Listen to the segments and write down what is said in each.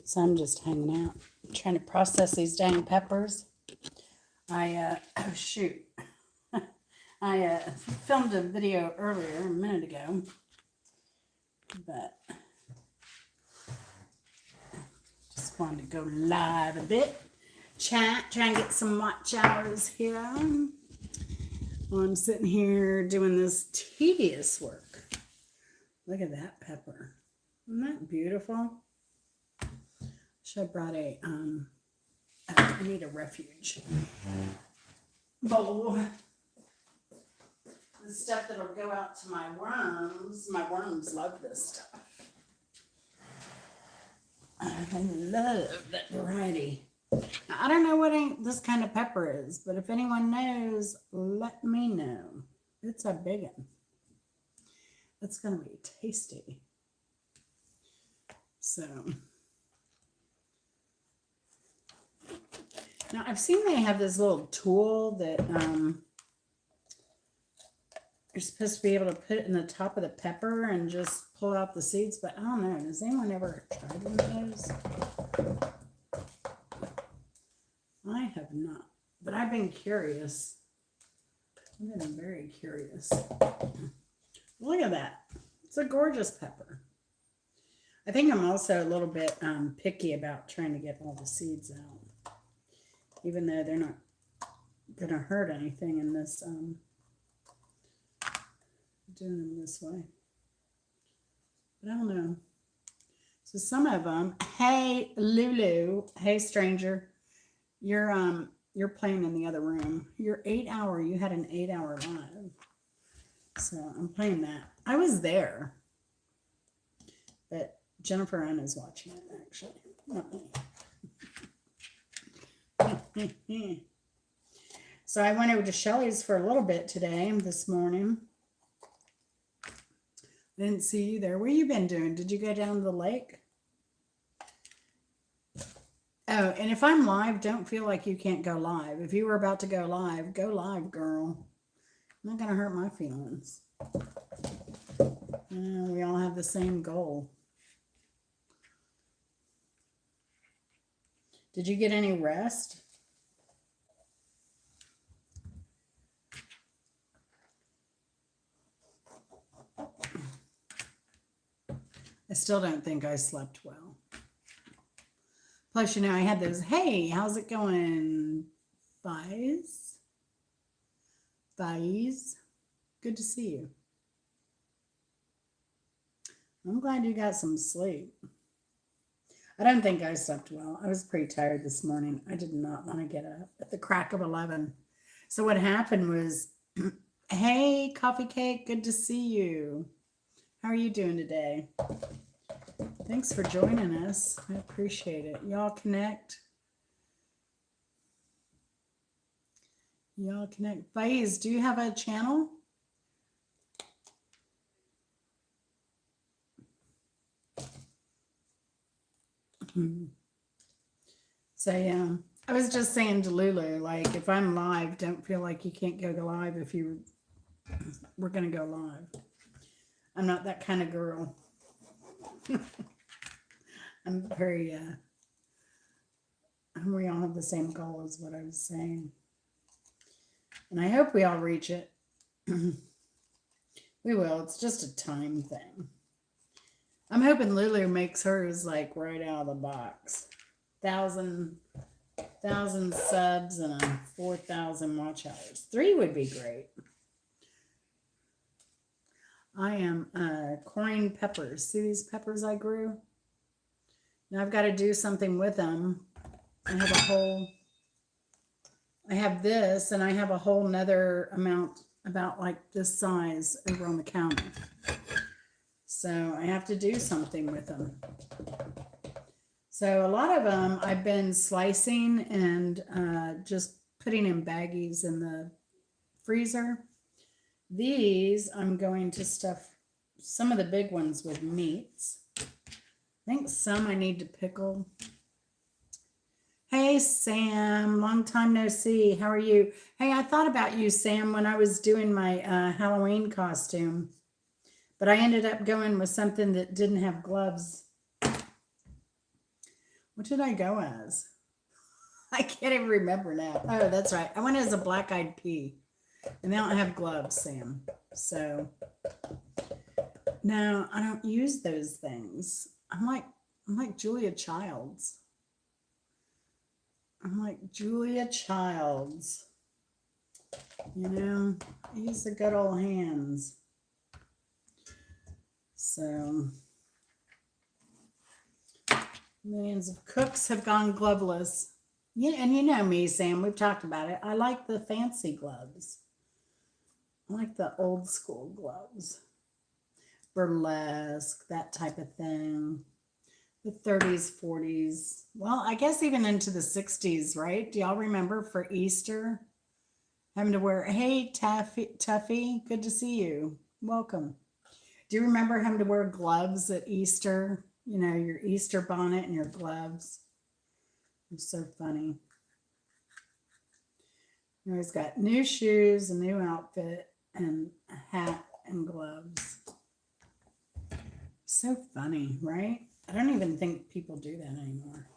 So I'm just hanging out, trying to process these dang peppers. Oh shoot. I filmed a video earlier, a minute ago, but just wanted to go live a bit. Chat, try and get some watch hours here. While I'm sitting here doing this tedious work. Look at that pepper. Isn't that beautiful? Should have brought I need a refuge bowl. The stuff that'll go out to my worms. My worms love this stuff. They love that variety. Now, I don't know what this kind of pepper is, but if anyone knows, let me know. It's a big one. It's going to be tasty. So, now I've seen they have this little tool that you're supposed to be able to put it in the top of the pepper and just pull out the seeds, but I don't know. Has anyone ever tried one of those? I have not, but I've been curious. I've been very curious. Look at that. It's a gorgeous pepper. I think I'm also a little bit picky about trying to get all the seeds out, even though they're not going to hurt anything in this, doing them this way. But I don't know. So some of them, hey, Lulu, hey, stranger, you're playing in the other room. You had an 8-hour live. So I'm playing that. I was there, but Jennifer Ann is watching it, actually. Not me. So I went over to Shelly's for a little bit today, this morning. Didn't see you there. What have you been doing? Did you go down to the lake? Oh, and if I'm live, don't feel like you can't go live. If you were about to go live, girl. I'm not going to hurt my feelings. We all have the same goal. Did you get any rest? I still don't think I slept well. Plus, I had those, hey, how's it going? Thighs? Good to see you. I'm glad you got some sleep. I don't think I slept well. I was pretty tired this morning. I did not want to get up at the crack of 11. So what happened was, hey, Coffee Cake, good to see you. How are you doing today? Thanks for joining us. I appreciate it. Y'all connect. Faiz, do you have a channel? So yeah, I was just saying to Lulu, like, if I'm live, don't feel like you can't go live if we're going to go live. I'm not that kind of girl. I'm very, we all have the same goal is what I was saying. And I hope we all reach it. We will. It's just a time thing. I'm hoping Lulu makes hers like right out of the box. 1,000 subs and 4,000 watch hours. 3 would be great. I am coring peppers. See these peppers I grew? Now I've got to do something with them. I have this, and I have a whole nother amount about like this size over on the counter. So I have to do something with them. So a lot of them I've been slicing and just putting in baggies in the freezer. These I'm going to stuff some of the big ones with meats. I think some I need to pickle. Hey, Sam, long time no see. How are you? Hey, I thought about you, Sam, when I was doing my Halloween costume. But I ended up going with something that didn't have gloves. What did I go as? I can't even remember now. Oh, that's right. I went as a black-eyed pea. And they don't have gloves, Sam. So no, I don't use those things. I'm like Julia Childs. I'm like Julia Childs. I use the good old hands. So millions of cooks have gone gloveless. Yeah, and you know me, Sam. We've talked about it. I like the fancy gloves. I like the old school gloves. Burlesque, that type of thing. The 30s, 40s. Well, I guess even into the 60s, right? Do y'all remember for Easter having to wear, hey, Tuffy, good to see you. Welcome. Do you remember having to wear gloves at Easter? Your Easter bonnet and your gloves. It's so funny. You always got new shoes, a new outfit, and a hat and gloves. So funny, right? I don't even think people do that anymore.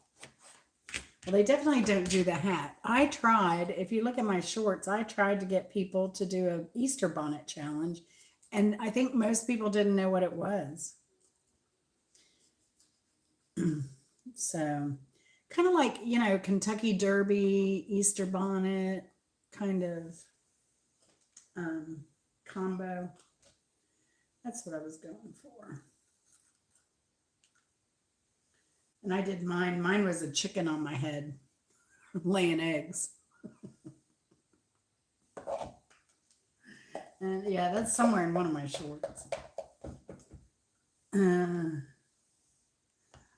Well, they definitely don't do the hat. I tried, if you look at my shorts, I tried to get people to do an Easter bonnet challenge, and I think most people didn't know what it was. So, kind of like, Kentucky Derby, Easter bonnet, kind of combo. That's what I was going for. And I did mine. Mine was a chicken on my head laying eggs. And yeah, that's somewhere in one of my shorts.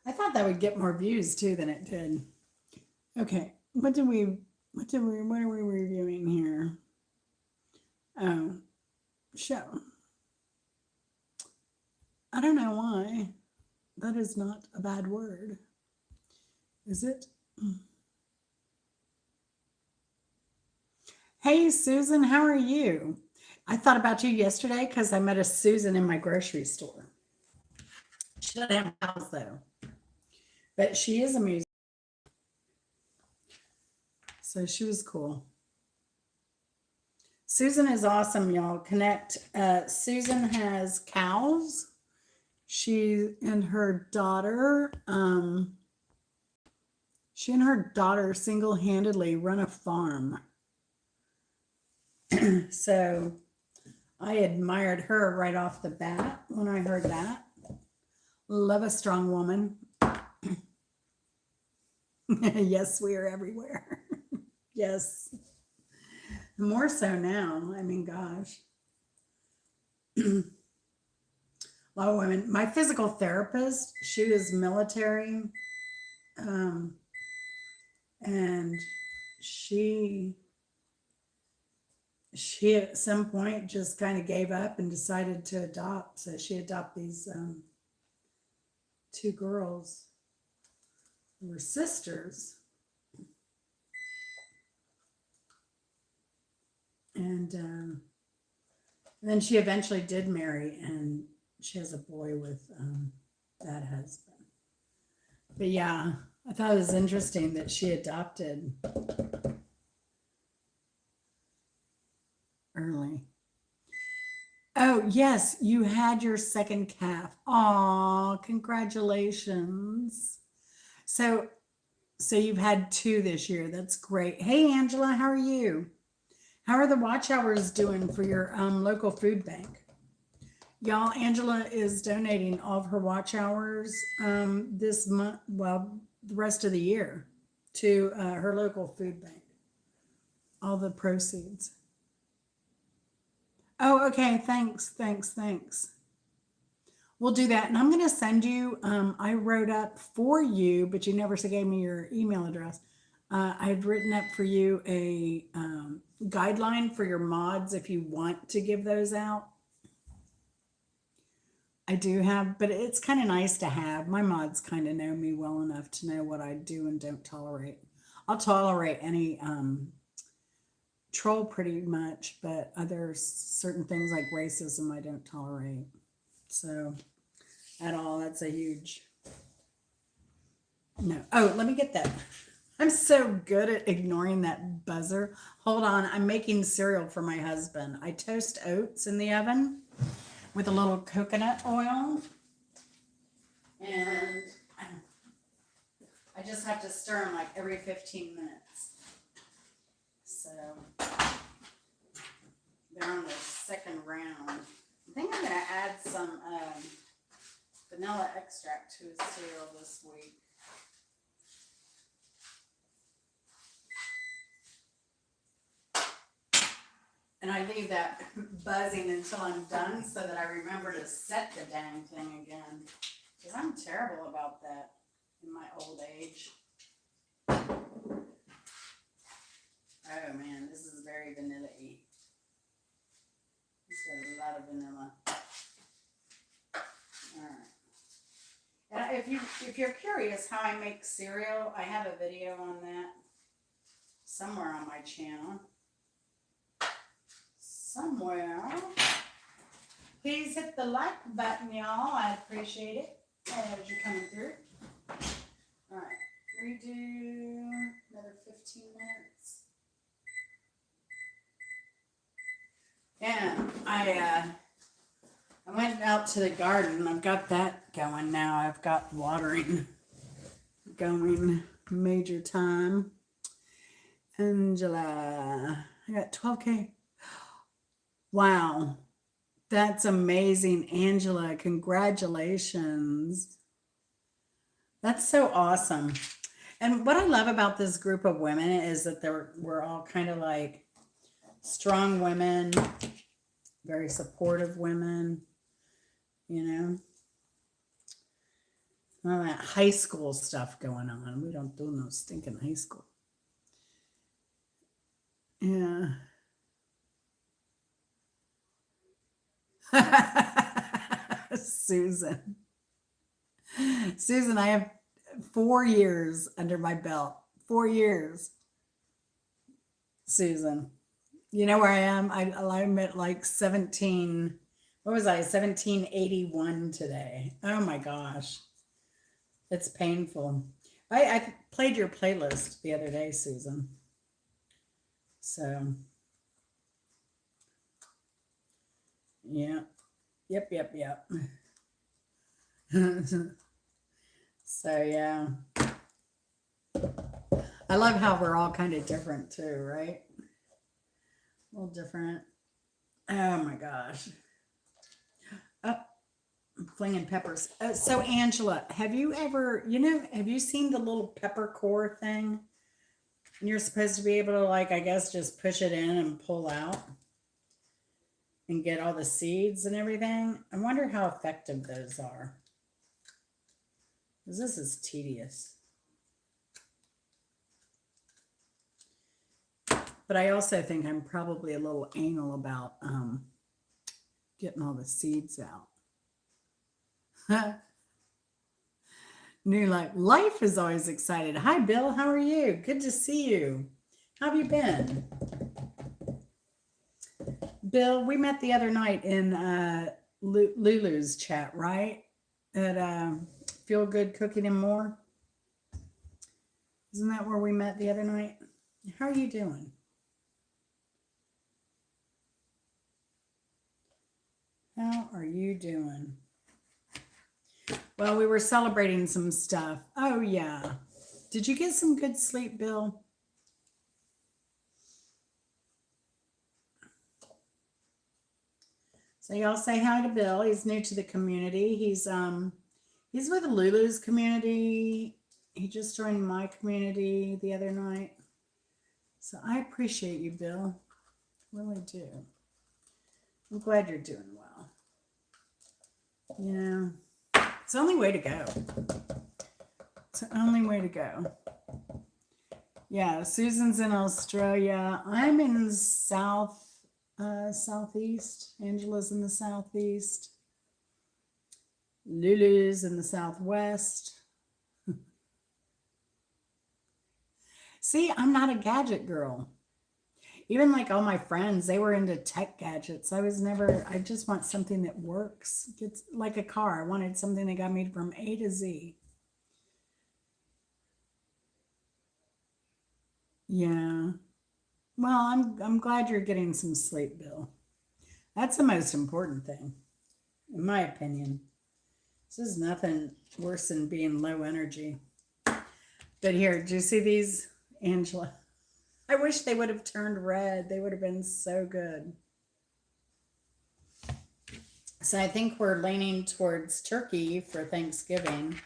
I thought that would get more views too than it did. Okay, what are we reviewing here? Oh, show. I don't know why. That is not a bad word. Is it? Hey, Susan, how are you? I thought about you yesterday because I met a Susan in my grocery store. She doesn't have a house though, but she is a musician. So she was cool. Susan is awesome, y'all. Connect. Susan has cows. She and her daughter single-handedly run a farm. So I admired her right off the bat when I heard that. Love a strong woman. Yes, we are everywhere. Yes. More so now. I mean, gosh. A lot of women. My physical therapist, she was military. And she at some point just kind of gave up and decided to adopt. So she adopted these two girls who were sisters. And then she eventually did marry, and she has a boy with that husband. But yeah, I thought it was interesting that she adopted early. Oh, yes, you had your second calf. Aw, congratulations. So you've had two this year. That's great. Hey, Angela, how are you? How are the watch hours doing for your local food bank? Y'all, Angela is donating all of her watch hours this month, well, the rest of the year, to her local food bank. All the proceeds. Oh, okay. Thanks. We'll do that. And I'm going to send you, I wrote up for you, but you never gave me your email address. I had written up for you a guideline for your mods if you want to give those out. I do have, but it's kind of nice to have. My mods kind of know me well enough to know what I do and don't tolerate. I'll tolerate any troll pretty much, but other certain things like racism I don't tolerate. So at all, that's a huge No. Oh, let me get that. I'm so good at ignoring that buzzer. Hold on. I'm making cereal for my husband. I toast oats in the oven with a little coconut oil. And I just have to stir them like every 15 minutes. So they're on the second round. I think I'm going to add some vanilla extract to his cereal this week. And I leave that buzzing until I'm done so that I remember to set the dang thing again. Because I'm terrible about that in my old age. Oh man, this is very vanilla-y. It's got a lot of vanilla. Alright. And if you're curious how I make cereal, I have a video on that somewhere on my channel. Somewhere. Please hit the like button, y'all. I appreciate it as you're coming through. Alright, redo another 15 minutes. And I went out to the garden. I've got that going now. I've got watering going major time. Angela, I got 12K. Wow, that's amazing, Angela. Congratulations. That's so awesome. And what I love about this group of women is that we're all kind of like strong women, very supportive women, you know. All that high school stuff going on. We don't do no stinking high school. Yeah. Susan, I have 4 years under my belt. 4 years. Susan, you know where I am? I'm at like 17. What was I? 1781 today. Oh my gosh. It's painful. I played your playlist the other day, Susan. So yeah. Yep. So yeah. I love how we're all kind of different too, right? A little different. Oh my gosh. Oh, I'm flinging peppers. So Angela, have you ever, have you seen the little pepper core thing? And you're supposed to be able to, like, I guess, just push it in and pull out and get all the seeds and everything. I wonder how effective those are. Because this is tedious. But I also think I'm probably a little anal about getting all the seeds out. New life is always excited. Hi, Bill. How are you? Good to see you. How have you been? Bill, we met the other night in Lulu's chat, right? At Feel Good Cooking and More. Isn't that where we met the other night? How are you doing? How are you doing? Well, we were celebrating some stuff. Oh, yeah. Did you get some good sleep, Bill? So y'all say hi to Bill. He's new to the community. He's with Lulu's community. He just joined my community the other night. So I appreciate you, Bill. Really do. I'm glad you're doing well. It's the only way to go. It's the only way to go. Yeah, Susan's in Australia. I'm in southeast. Angela's in the southeast. Lulu's in the southwest. See, I'm not a gadget girl. Even like all my friends, they were into tech gadgets. I just want something that works. It's like a car. I wanted something that got me from A to Z. Yeah. Well, I'm glad you're getting some sleep, Bill. That's the most important thing, in my opinion. This is nothing worse than being low energy. But here, do you see these, Angela? I wish they would have turned red. They would have been so good. So I think we're leaning towards turkey for Thanksgiving.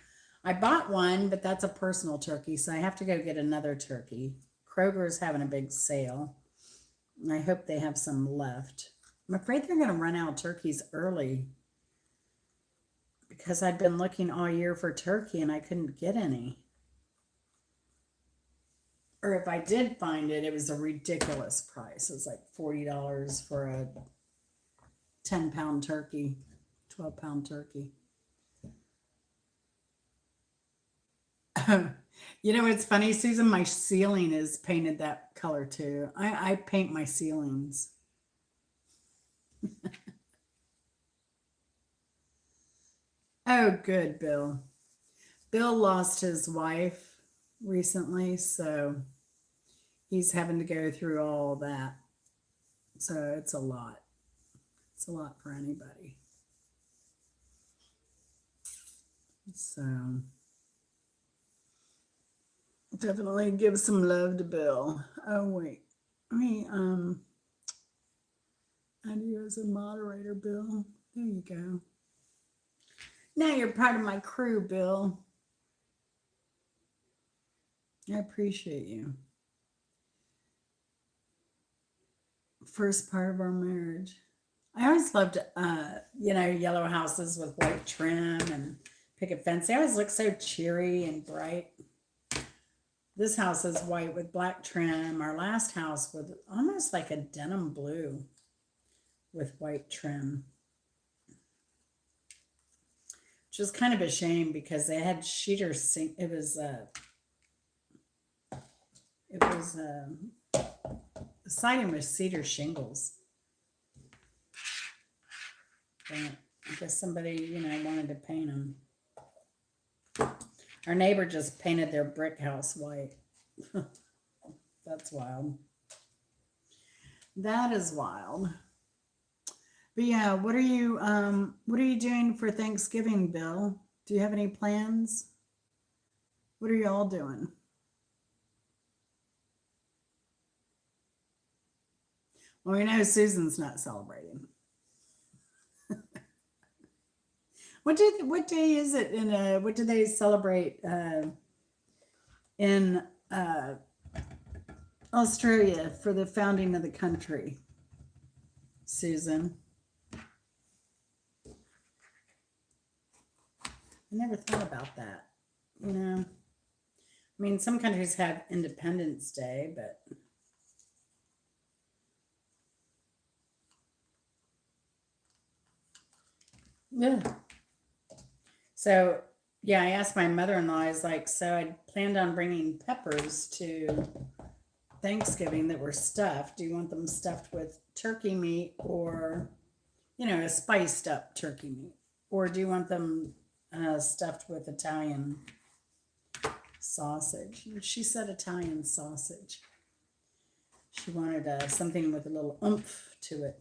I bought one, but that's a personal turkey, so I have to go get another turkey. Kroger's having a big sale. I hope they have some left. I'm afraid they're going to run out of turkeys early because I'd been looking all year for turkey and I couldn't get any. Or if I did find it, it was a ridiculous price. It was like $40 for a 10-pound turkey, 12-pound turkey. You know, it's funny, Susan, my ceiling is painted that color too. I paint my ceilings. Oh, good, Bill. Bill lost his wife recently, so he's having to go through all that. So it's a lot. It's a lot for anybody. So definitely give some love to Bill. Oh wait. Let me add you as a moderator, Bill. There you go. Now you're part of my crew, Bill. I appreciate you. First part of our marriage. I always loved, yellow houses with white trim and picket fence. They always look so cheery and bright. This house is white with black trim. Our last house was almost like a denim blue with white trim, which was kind of a shame because they had cedar sink. The siding was cedar shingles. But I guess somebody, wanted to paint them. Our neighbor just painted their brick house white. That's wild. That is wild. But yeah, what are you doing for Thanksgiving, Bill? Do you have any plans? What are you all doing? Well, we know Susan's not celebrating. What day is it what do they celebrate in Australia for the founding of the country? Susan. I never thought about that. I mean, some countries have Independence Day, but yeah. So, yeah, I asked my mother-in-law, I was like, so I planned on bringing peppers to Thanksgiving that were stuffed. Do you want them stuffed with turkey meat or, a spiced up turkey meat? Or do you want them stuffed with Italian sausage? She said Italian sausage. She wanted something with a little oomph to it.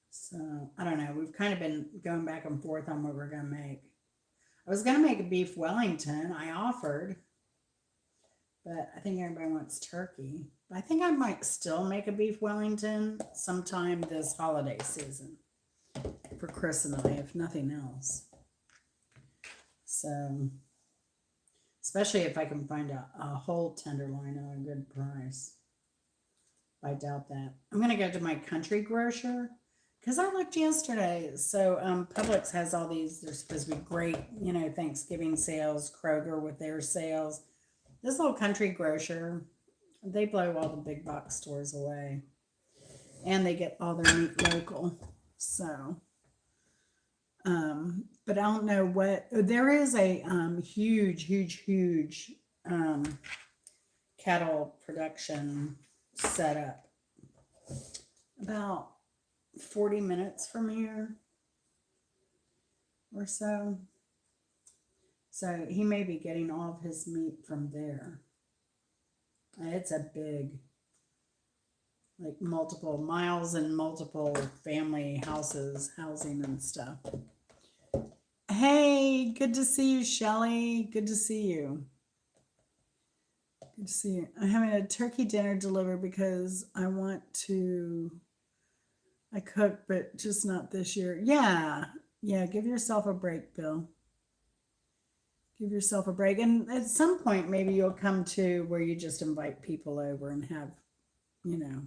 So I don't know. We've kind of been going back and forth on what we're going to make. I was going to make a beef Wellington. I offered, but I think everybody wants turkey. But I think I might still make a beef Wellington sometime this holiday season for Chris and I, if nothing else. So, especially if I can find a whole tenderloin at a good price. I doubt that. I'm going to go to my country grocer. Because I looked yesterday, so Publix has all these, they're supposed to be great, Thanksgiving sales, Kroger with their sales. This little country grocer, they blow all the big box stores away. And they get all their meat local. So, but I don't know there is a huge cattle production setup. About 40 minutes from here or so. So he may be getting all of his meat from there. It's a big, like multiple miles and multiple family houses, housing and stuff. Hey, good to see you, Shelly. Good to see you. Good to see you. I'm having a turkey dinner delivered because I want to. I cook, but just not this year. Yeah, yeah. Give yourself a break, Bill. Give yourself a break, and at some point, maybe you'll come to where you just invite people over and have, you know,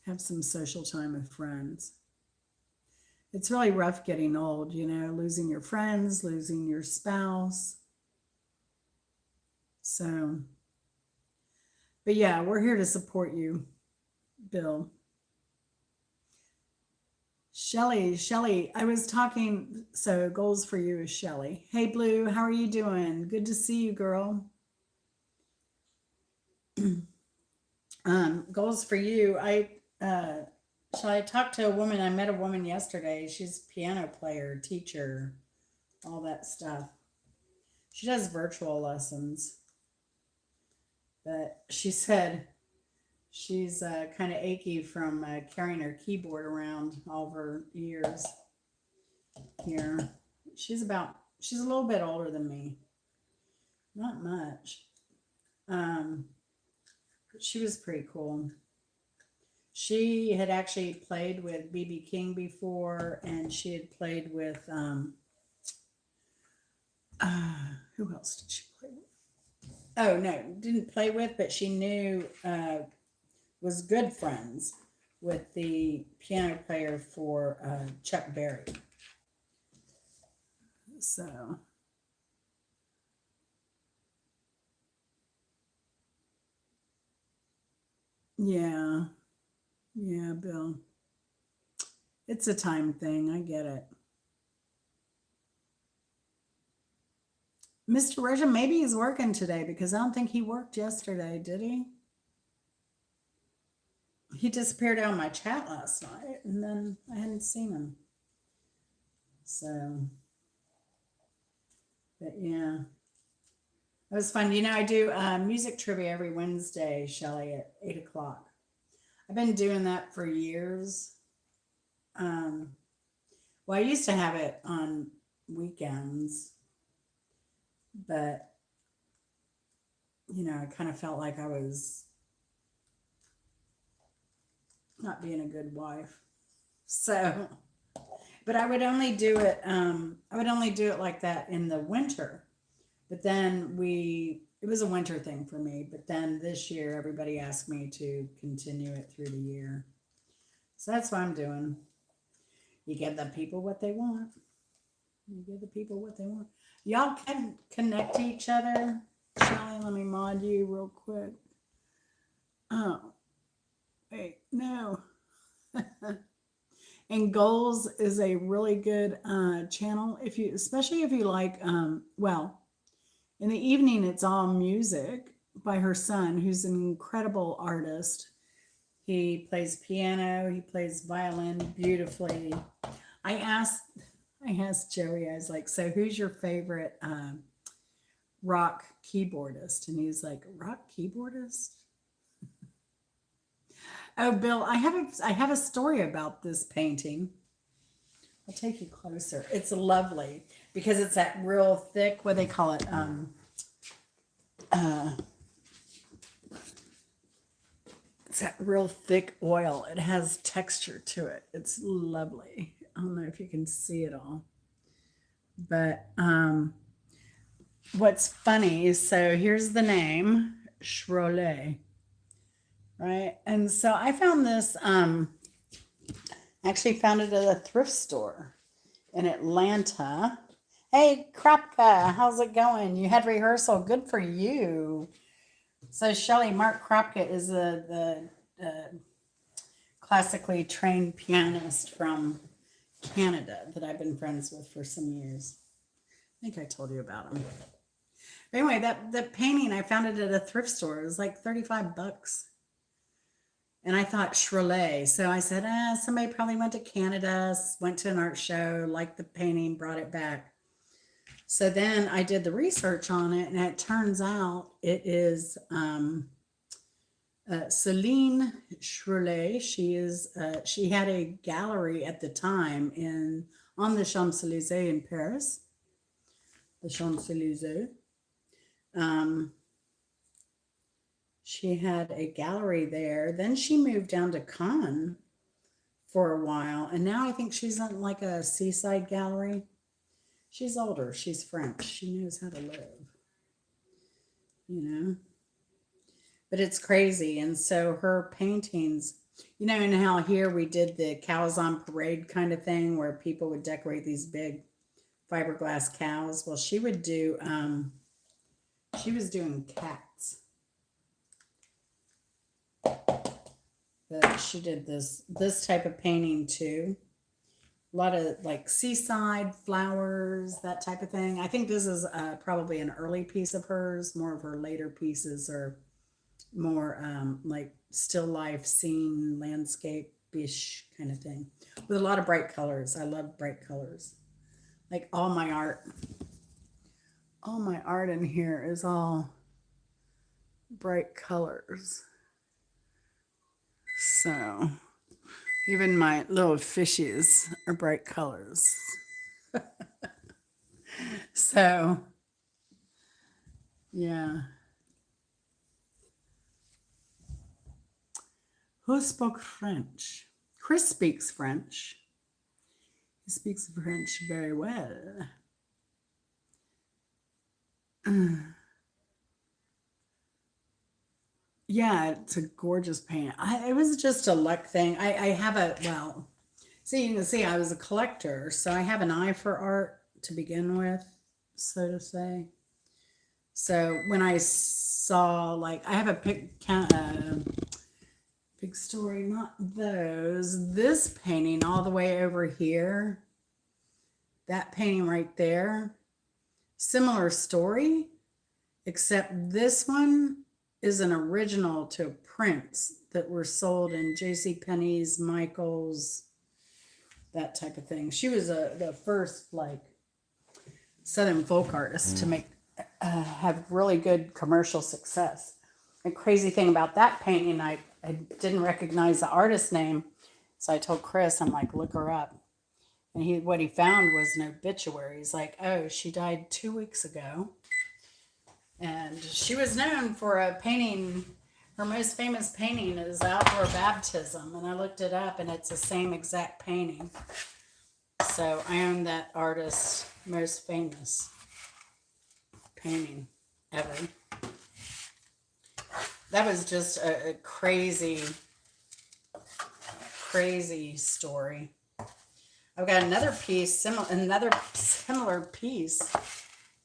have some social time with friends. It's really rough getting old, losing your friends, losing your spouse. So, but yeah, we're here to support you, Bill. Shelly, I was talking, so goals for you is Shelly. Hey, Blue, how are you doing? Good to see you, girl. Goals for you. I talked to a woman. I met a woman yesterday. She's a piano player, teacher, all that stuff. She does virtual lessons, but she said she's kind of achy from carrying her keyboard around all of her years here. She's a little bit older than me, not much. Um, but she was pretty cool. She had actually played with BB King before, and she had played with who else did she play with? Oh no, didn't play with, but she knew was good friends with the piano player for Chuck Berry. So yeah, yeah, Bill. It's a time thing. I get it. Mr. Roja, maybe he's working today because I don't think he worked yesterday, did he? He disappeared out of my chat last night and then I hadn't seen him. So, but yeah, it was fun. I do music trivia every Wednesday, Shelly, at 8 o'clock. I've been doing that for years. Um, well, I used to have it on weekends, but I kind of felt like I was not being a good wife. So, but I would only do it. I would only do it like that in the winter. But then it was a winter thing for me. But then this year, everybody asked me to continue it through the year. So that's what I'm doing. You give the people what they want. You give the people what they want. Y'all can connect to each other. Shelly, let me mod you real quick. Oh, wait, no. And Goals is a really good channel especially if you like. Well, in the evening, it's all music by her son, who's an incredible artist. He plays piano. He plays violin beautifully. I asked, I asked Joey. I was like, "So, who's your favorite rock keyboardist?" And he's like, "Rock keyboardist." Oh, Bill, I have a story about this painting. I'll take you closer. It's lovely because it's that real thick, what they call it, uh, it's that real thick oil. It has texture to it. It's lovely. I don't know if you can see it all, but what's funny is so here's the name Schrolet, right? And so I found this. Actually found it at a thrift store in Atlanta. Hey, Krapka, how's it going? You had rehearsal. Good for you. So, Shelly, Mark Krapka is the classically trained pianist from Canada that I've been friends with for some years. I think I told you about him. But anyway, that painting, I found it at a thrift store. It was like 35 bucks. And I thought Shirley. So I said, somebody probably went to Canada, went to an art show, liked the painting, brought it back. So then I did the research on it, and it turns out it is Celine Shirley. She had a gallery at the time in on the Champs Elysees in Paris, the Champs Elysees. Um, she had a gallery there. Then she moved down to Cannes for a while, and now I think she's on like a seaside gallery. She's older. She's French. She knows how to live, you know. But it's crazy. And so her paintings, and how here we did the cows on parade kind of thing where people would decorate these big fiberglass cows. Well, she was doing cats. But she did this type of painting too. A lot of like seaside flowers, that type of thing. I think this is probably an early piece of hers. More of her later pieces are more like still life scene, landscape-ish kind of thing. With a lot of bright colors. I love bright colors. Like all my art in here is all bright colors. So even my little fishes are bright colors. So yeah. Who spoke French? Chris speaks French. He speaks French very well. Yeah, it's a gorgeous paint. It was just a luck thing. I have see, you can see I was a collector, so I have an eye for art to begin with, so to say. So when I saw, like, I have a big story, not those. This painting all the way over here, that painting right there, similar story, except this one is an original to prints that were sold in J.C. Penney's, Michael's, that type of thing. She was the first like Southern folk artist to make have really good commercial success. The crazy thing about that painting, I didn't recognize the artist's name, so I told Chris, I'm like, look her up. And what he found was an obituary. He's like, oh, she died 2 weeks ago. And she was known for a painting. Her most famous painting is Outdoor Baptism. And I looked it up, and it's the same exact painting. So I own that artist's most famous painting ever. That was just a crazy, crazy story. I've got another similar piece,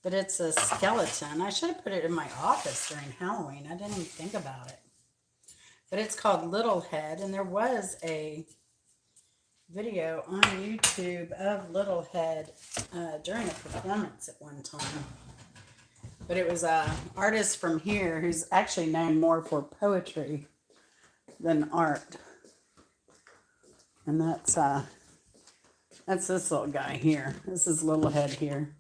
but it's a skeleton. I should have put it in my office during Halloween. I didn't even think about it. But it's called Little Head, and there was a video on YouTube of Little Head during a performance at one time. But it was an artist from here who's actually known more for poetry than art. And that's this little guy here. This is Little Head here.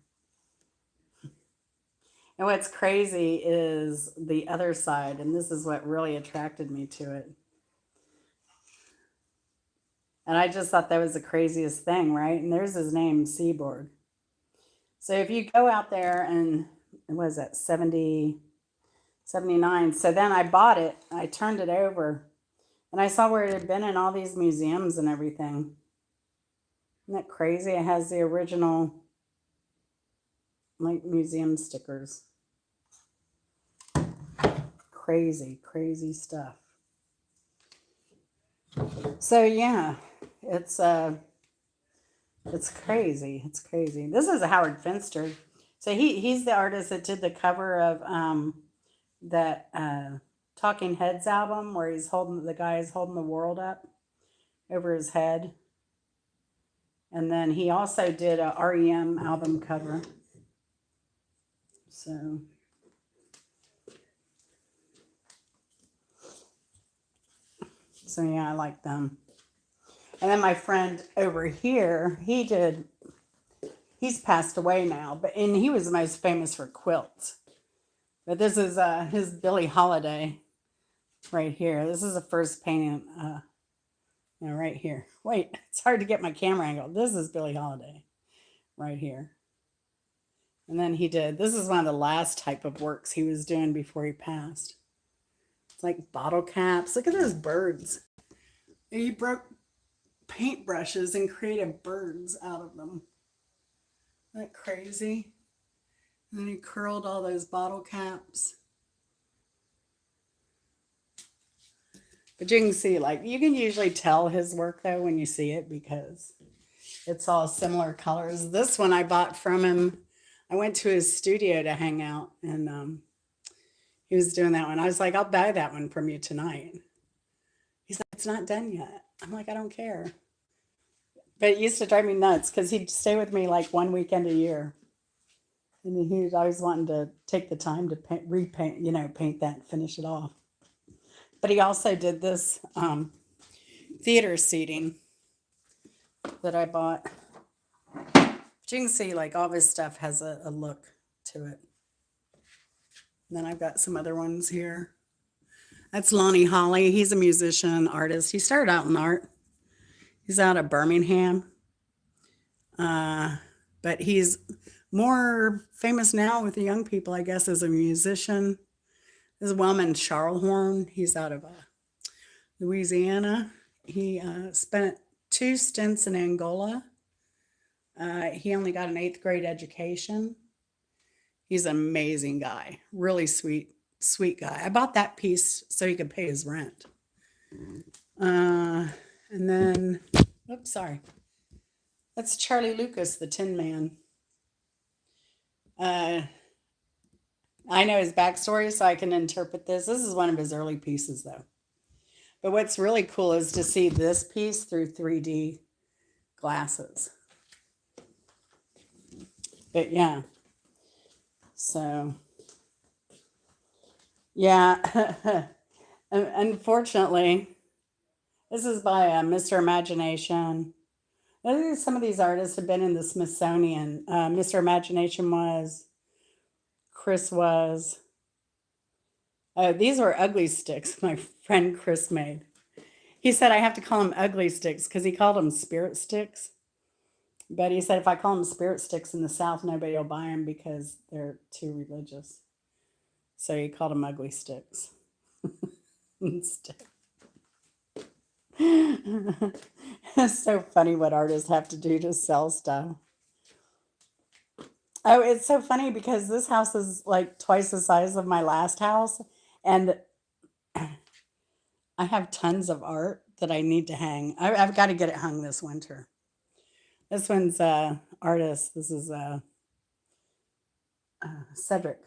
And what's crazy is the other side, and this is what really attracted me to it. And I just thought that was the craziest thing, right? And there's his name, Seaborg. So if you go out there and, what is that, 70, 79. So then I bought it, I turned it over, and I saw where it had been in all these museums and everything. Isn't that crazy? It has the original, like, museum stickers. Crazy, crazy stuff. So yeah, it's crazy. It's crazy. This is Howard Finster. So he's the artist that did the cover of that Talking Heads album where the guy is holding the world up over his head. And then he also did a REM album cover. So yeah, I like them. And then my friend over here, he did He's passed away now, and he was most famous for quilts. But this is his Billie Holiday right here. This is the first painting, right here. Wait, it's hard to get my camera angle. This is Billie Holiday right here. And then this is one of the last type of works he was doing before he passed. It's like bottle caps. Look at those birds. He broke paintbrushes and created birds out of them. Isn't that crazy? And then he curled all those bottle caps. But you can see, like, you can usually tell his work, though, when you see it because it's all similar colors. This one I bought from him. I went to his studio to hang out, and he was doing that one. I was like, I'll buy that one from you tonight. He's like, it's not done yet. I'm like, I don't care. But it used to drive me nuts because he'd stay with me like one weekend a year. And he was always wanting to take the time to repaint, paint that and finish it off. But he also did this theater seating that I bought. But you can see, like, all this stuff has a look to it. And then I've got some other ones here. That's Lonnie Holly. He's a musician, artist. He started out in art. He's out of Birmingham. But he's more famous now with the young people, I guess, as a musician. This is Wellman Charlehorn. He's out of Louisiana. He spent 2 stints in Angola. He only got an 8th grade education. He's an amazing guy. Really sweet guy. I bought that piece so he could pay his rent. And then, oops, sorry. That's Charlie Lucas, the Tin Man. I know his backstory, so I can interpret this. This is one of his early pieces, though. But what's really cool is to see this piece through 3D glasses. But yeah. So, yeah. Unfortunately, this is by Mr. Imagination. I think some of these artists have been in the Smithsonian. Mr. Imagination was. Chris was. These were ugly sticks my friend Chris made. He said I have to call them ugly sticks because he called them spirit sticks. But he said if I call them spirit sticks in the South, nobody will buy them because they're too religious. So he called them ugly sticks instead. It's so funny what artists have to do to sell stuff. Oh, it's so funny because this house is like twice the size of my last house. And I have tons of art that I need to hang. I've got to get it hung this winter. This one's artist. This is Cedric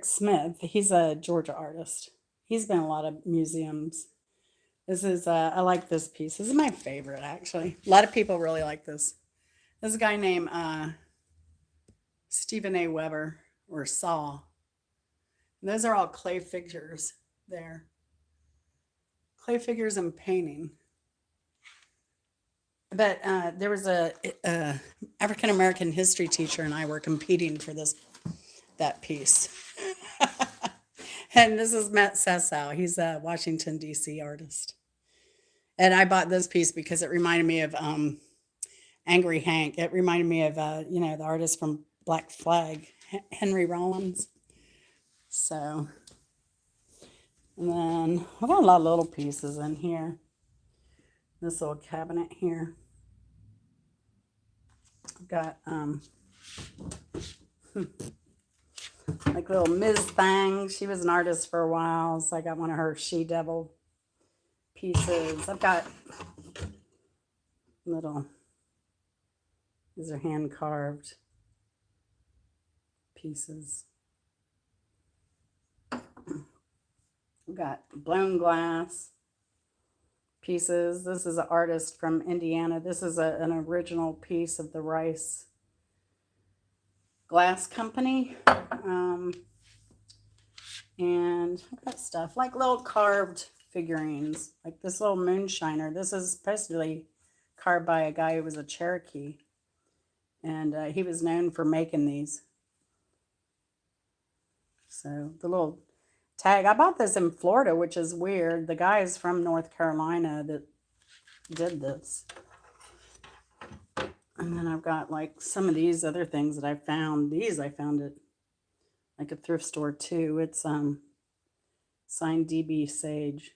Smith. He's a Georgia artist. He's been in a lot of museums. This is, I like this piece. This is my favorite, actually. A lot of people really like this. There's a guy named Stephen A. Weber, or Saw. And those are all clay figures there. Clay figures and painting. But there was a African-American history teacher and I were competing for that piece. And this is Matt Sassow. He's a Washington, D.C. artist. And I bought this piece because it reminded me of Angry Hank. It reminded me of, the artist from Black Flag, Henry Rollins. So, and then I've got a lot of little pieces in here. This little cabinet here. I've got, like little Ms. Thang. She was an artist for a while, so I got one of her she-devil pieces. I've got these are hand-carved pieces. I've got blown glass pieces. This is an artist from Indiana. This is an original piece of the Rice Glass Company. And I've got stuff like little carved figurines, like this little moonshiner. This is supposedly carved by a guy who was a Cherokee. And he was known for making these. So the little tag, I bought this in Florida, which is weird. The guy is from North Carolina that did this. And then I've got like some of these other things that I found. These I found at like a thrift store too. It's signed DB Sage.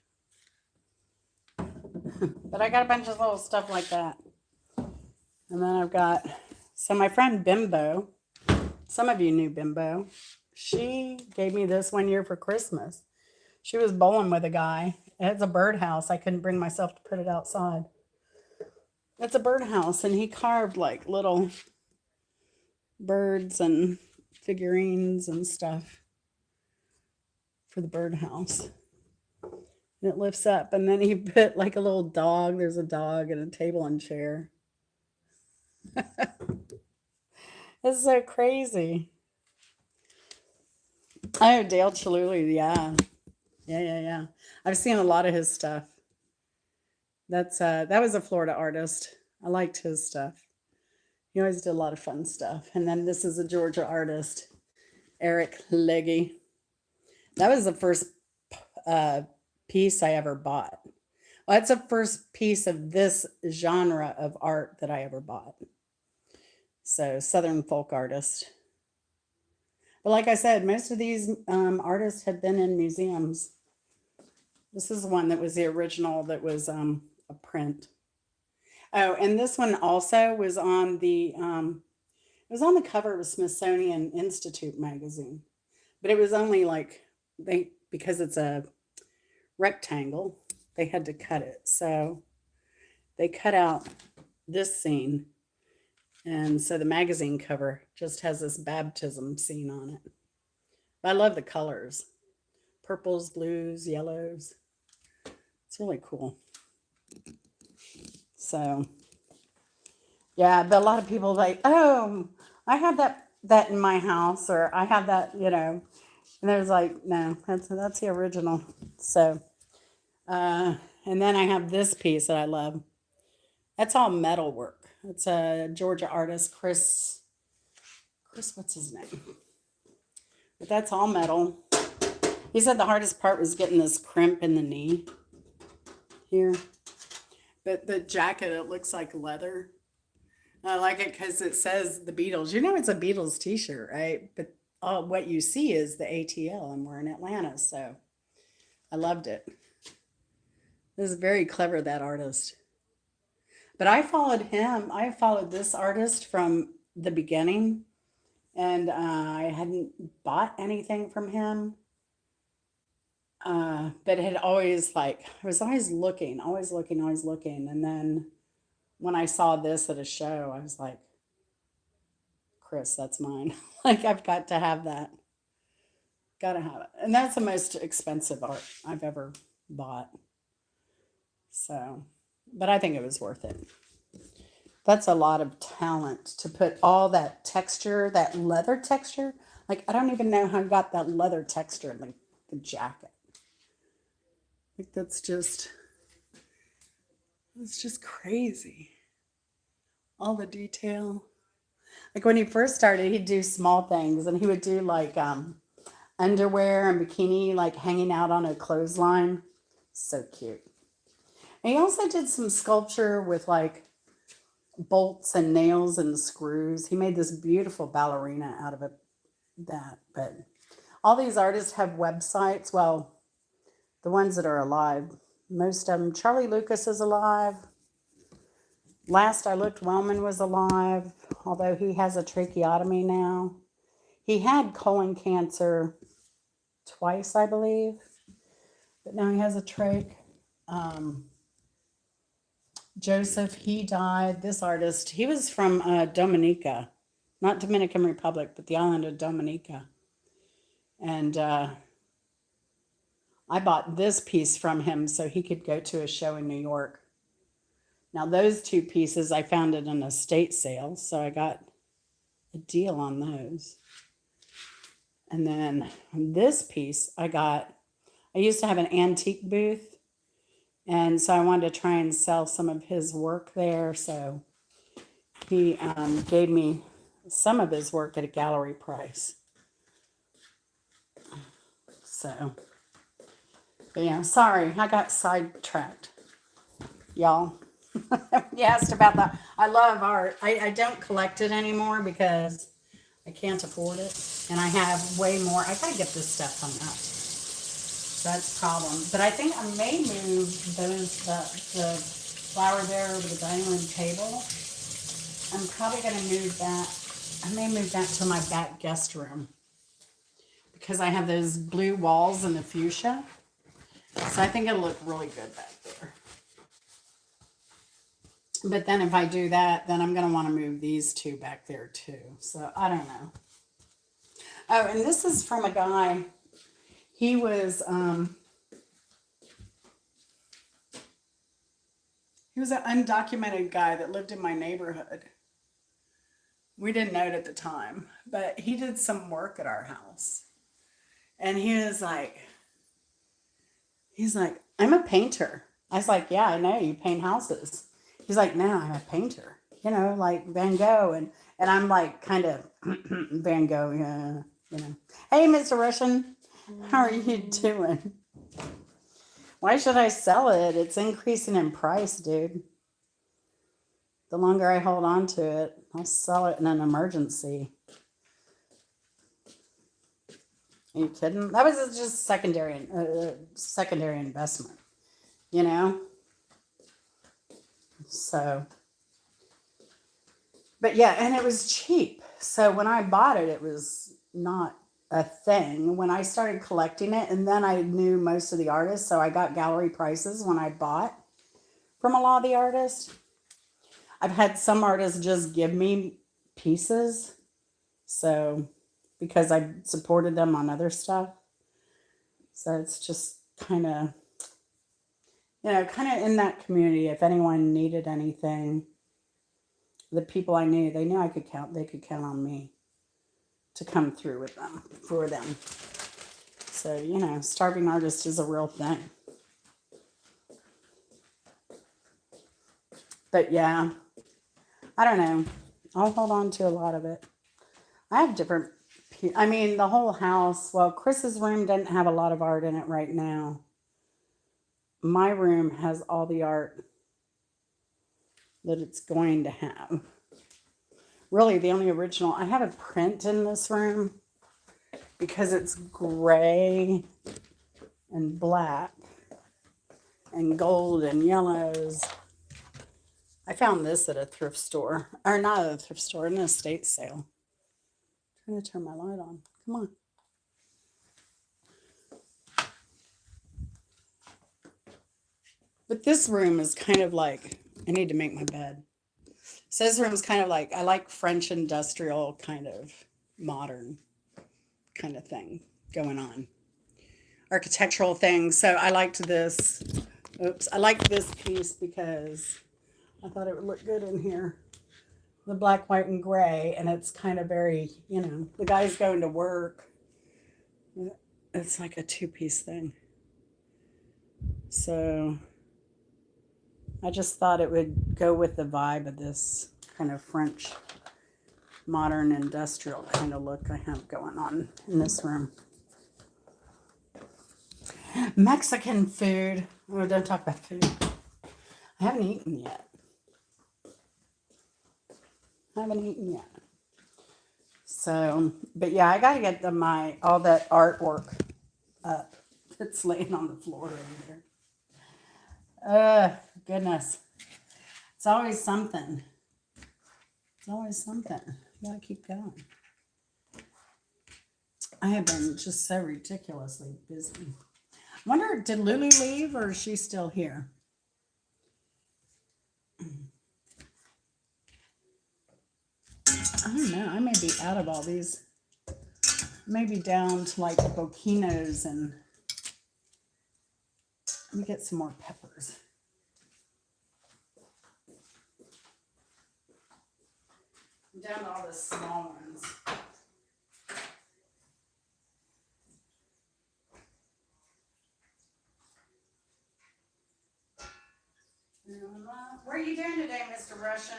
But I got a bunch of little stuff like that. And then I've got, so my friend Bimbo, some of you knew Bimbo. She gave me this one year for Christmas. She was bowling with a guy. It's a birdhouse. I couldn't bring myself to put it outside. It's a birdhouse, and he carved like little birds and figurines and stuff for the birdhouse. And it lifts up, and then he put like a little dog. There's a dog and a table and chair. It's so crazy. Oh, Dale Chihuly, yeah. Yeah. I've seen a lot of his stuff. That was a Florida artist. I liked his stuff. He always did a lot of fun stuff. And then this is a Georgia artist, Eric Legge. That was the first piece I ever bought. Well, that's the first piece of this genre of art that I ever bought. So, Southern folk artist. But like I said, most of these artists have been in museums. This is one that was the original that was a print. Oh, and this one also was on the cover of Smithsonian Institute magazine. But it was only like because it's a rectangle, they had to cut it. So they cut out this scene. And so the magazine cover just has this baptism scene on it. But I love the colors. Purples, blues, yellows. It's really cool. So, yeah, but a lot of people like, oh, I have that in my house, or I have that, And there's like, no, that's the original. So, and then I have this piece that I love. That's all metal work. It's a Georgia artist, Chris, what's his name? But that's all metal. He said the hardest part was getting this crimp in the knee here. But the jacket, it looks like leather. I like it because it says the Beatles. It's a Beatles t-shirt, right? But what you see is the ATL, and we're in Atlanta, so I loved it. It was very clever, that artist. But I followed him. I followed this artist from the beginning, and I hadn't bought anything from him. But it had always I was always looking. And then when I saw this at a show, I was like, Chris, that's mine. I've got to have that. Got to have it. And that's the most expensive art I've ever bought. So, but I think it was worth it. That's a lot of talent to put all that texture, that leather texture. I don't even know how I got that leather texture in the jacket. It's just crazy. All the detail. When he first started, he'd do small things, and he would do underwear and bikini hanging out on a clothesline. So cute. And he also did some sculpture with bolts and nails and screws. He made this beautiful ballerina out of that. But all these artists have websites. Well, the ones that are alive, most of them. Charlie Lucas is alive. Last I looked, Wellman was alive, although he has a tracheotomy now. He had colon cancer twice, I believe, but now he has a trach. Joseph, he died. This artist, he was from Dominica, not Dominican Republic, but the island of Dominica. And I bought this piece from him so he could go to a show in New York. Now, those two pieces, I found at an estate sale, so I got a deal on those. And then this piece I used to have an antique booth, and so I wanted to try and sell some of his work there. So He gave me some of his work at a gallery price. So, but yeah, sorry, I got sidetracked, y'all. You asked about that. I love art. I don't collect it anymore because I can't afford it. And I have way more. I gotta get this stuff hung up. That's a problem. But I think I may move the flower there over the dining room table. I'm probably gonna move that. I may move that to my back guest room because I have those blue walls and the fuchsia. So I think it'll look really good back there. But then if I do that, then I'm going to want to move these two back there too. So I don't know. Oh, and this is from a guy. He was an undocumented guy that lived in my neighborhood. We didn't know it at the time, but he did some work at our house. And he's like, I'm a painter. I was like, yeah, I know, you paint houses. He's like, no, I'm a painter. You know, like Van Gogh. And I'm like, kind of Van Gogh, yeah, you know. Hey, Mr. Russian, how are you doing? Why should I sell it? It's increasing in price, dude. The longer I hold on to it, I'll sell it in an emergency. Are you kidding? That was just secondary investment, you know? So, but yeah, and it was cheap. So when I bought it, it was not a thing. When I started collecting it, and then I knew most of the artists, so I got gallery prices when I bought from a lot of the artists. I've had some artists just give me pieces, so because I supported them on other stuff. So it's just kind of, kind of in that community. If anyone needed anything, the people I knew, they could count on me to come through with them, for them. So, starving artist is a real thing. But yeah, I don't know. I'll hold on to a lot of it. I have the whole house, well, Chris's room doesn't have a lot of art in it right now. My room has all the art that it's going to have. Really, the only original, I have a print in this room because it's gray and black and gold and yellows. I found this at a thrift store, or not at a thrift store, an estate sale. I'm trying to turn my light on. Come on. But this room is kind of like, I need to make my bed. So this room is kind of like, I like French industrial kind of modern kind of thing going on. Architectural thing. So I liked this. I liked this piece because I thought it would look good in here. The black, white, and gray. And it's kind of very, the guy's going to work. It's like a two-piece thing. So I just thought it would go with the vibe of this kind of French modern industrial kind of look I have going on in this room. Mexican food. Oh, don't talk about food. I haven't eaten yet. So, but yeah, I got to get all that artwork up. It's laying on the floor over there. Goodness. It's always something. You gotta keep going. I have been just so ridiculously busy. I wonder, did Lulu leave or is she still here? I don't know. I may be out of all these. Maybe down to like Boquinos, and let me get some more peppers. I'm down to all the small ones. What are you doing today, Mr. Russian?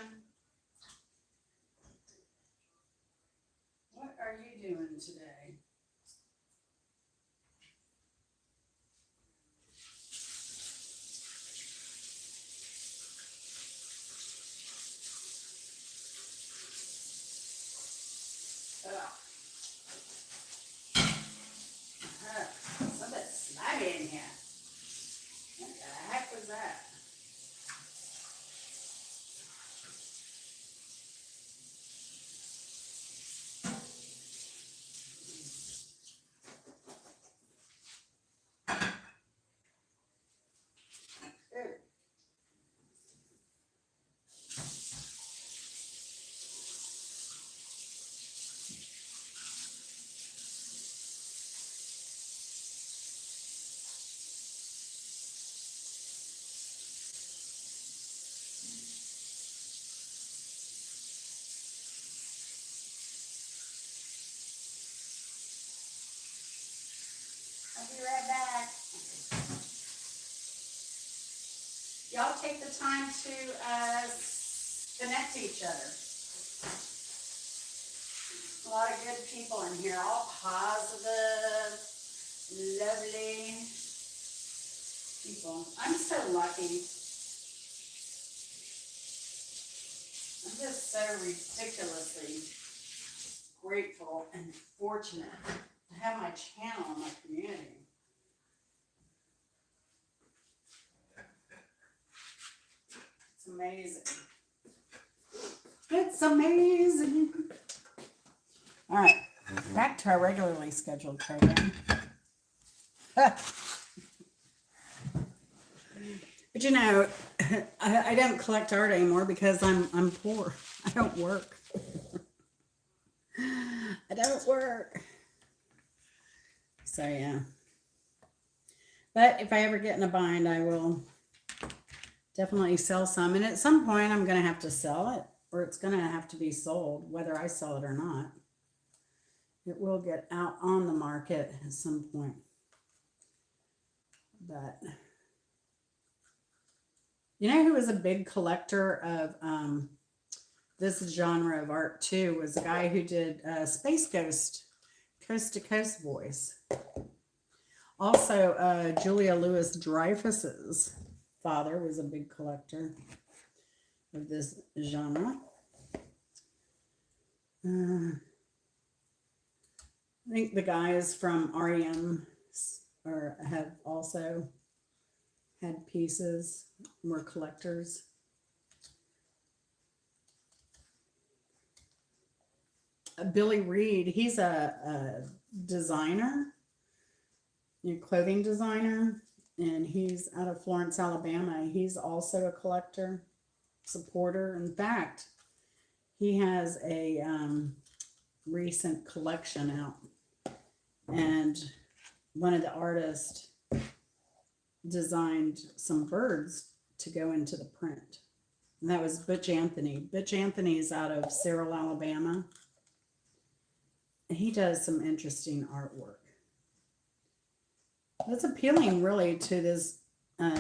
Ugh. Something slimy in here. What the heck was that? Ew. I'll be right back. Y'all take the time to connect to each other. A lot of good people in here, all positive, lovely people. I'm so lucky. I'm just so ridiculously grateful and fortunate to have my channel and my community. It's amazing. It's amazing. All right, back to our regularly scheduled program. But you know, I don't collect art anymore because I'm poor. I don't work. I don't work. So yeah. But if I ever get in a bind, I will definitely sell some. And at some point, I'm going to have to sell it, or it's going to have to be sold, whether I sell it or not. It will get out on the market at some point. But you know who was a big collector of this genre of art too was a guy who did Space Ghost, Coast to Coast voice. Also, Julia Louis-Dreyfus's father was a big collector of this genre. I think the guys from REM have also had pieces, were collectors. Billy Reed, he's a designer, clothing designer, and he's out of Florence, Alabama. He's also a collector, supporter. In fact, he has a recent collection out, and one of the artists designed some birds to go into the print. And that was Butch Anthony. Butch Anthony is out of Cyril, Alabama. And he does some interesting artwork. That's appealing really to this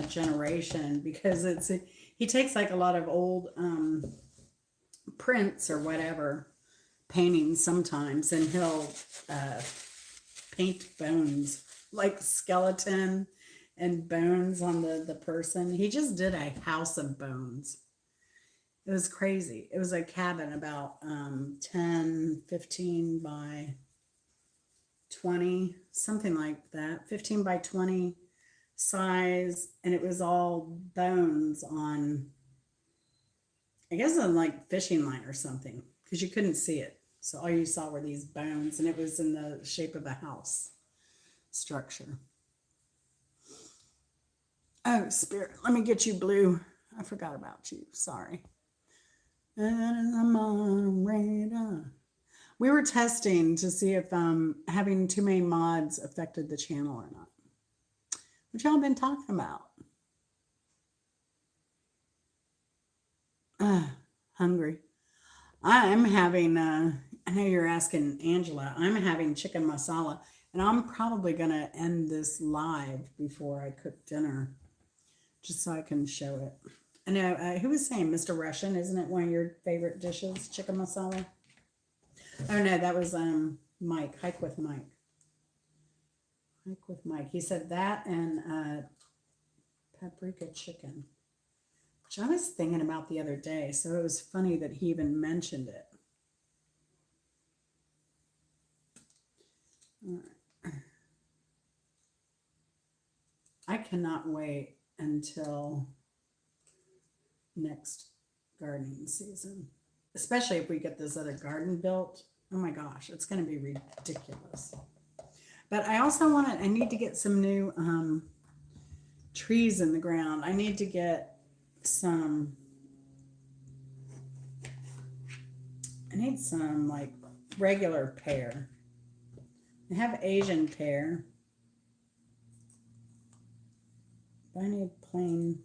generation because he takes like a lot of old prints or whatever, paintings sometimes, and he'll paint bones, like skeleton and bones on the person. He just did a house of bones. It was crazy. It was a cabin about 10, 15 by 20, something like that, 15 by 20 size, and it was all bones on, I guess on like fishing line or something, because you couldn't see it. So all you saw were these bones, and it was in the shape of a house structure. Oh, Spirit, let me get you blue. I forgot about you. Sorry. And I'm on radar. We were testing to see if having too many mods affected the channel or not. What y'all been talking about? Hungry. I'm having, I know you're asking Angela, I'm having chicken masala, and I'm probably going to end this live before I cook dinner, just so I can show it. I know, who was saying Mr. Russian? Isn't it one of your favorite dishes, chicken masala? Oh no, that was Mike, Hike with Mike. Hike with Mike. He said that and paprika chicken, which I was thinking about the other day. So it was funny that he even mentioned it. All right. I cannot wait until next gardening season, especially if we get this other garden built. Oh my gosh, it's going to be ridiculous. But I also I need to get some new trees in the ground. I need to get some, I need some like regular pear. I have Asian pear. But I need plain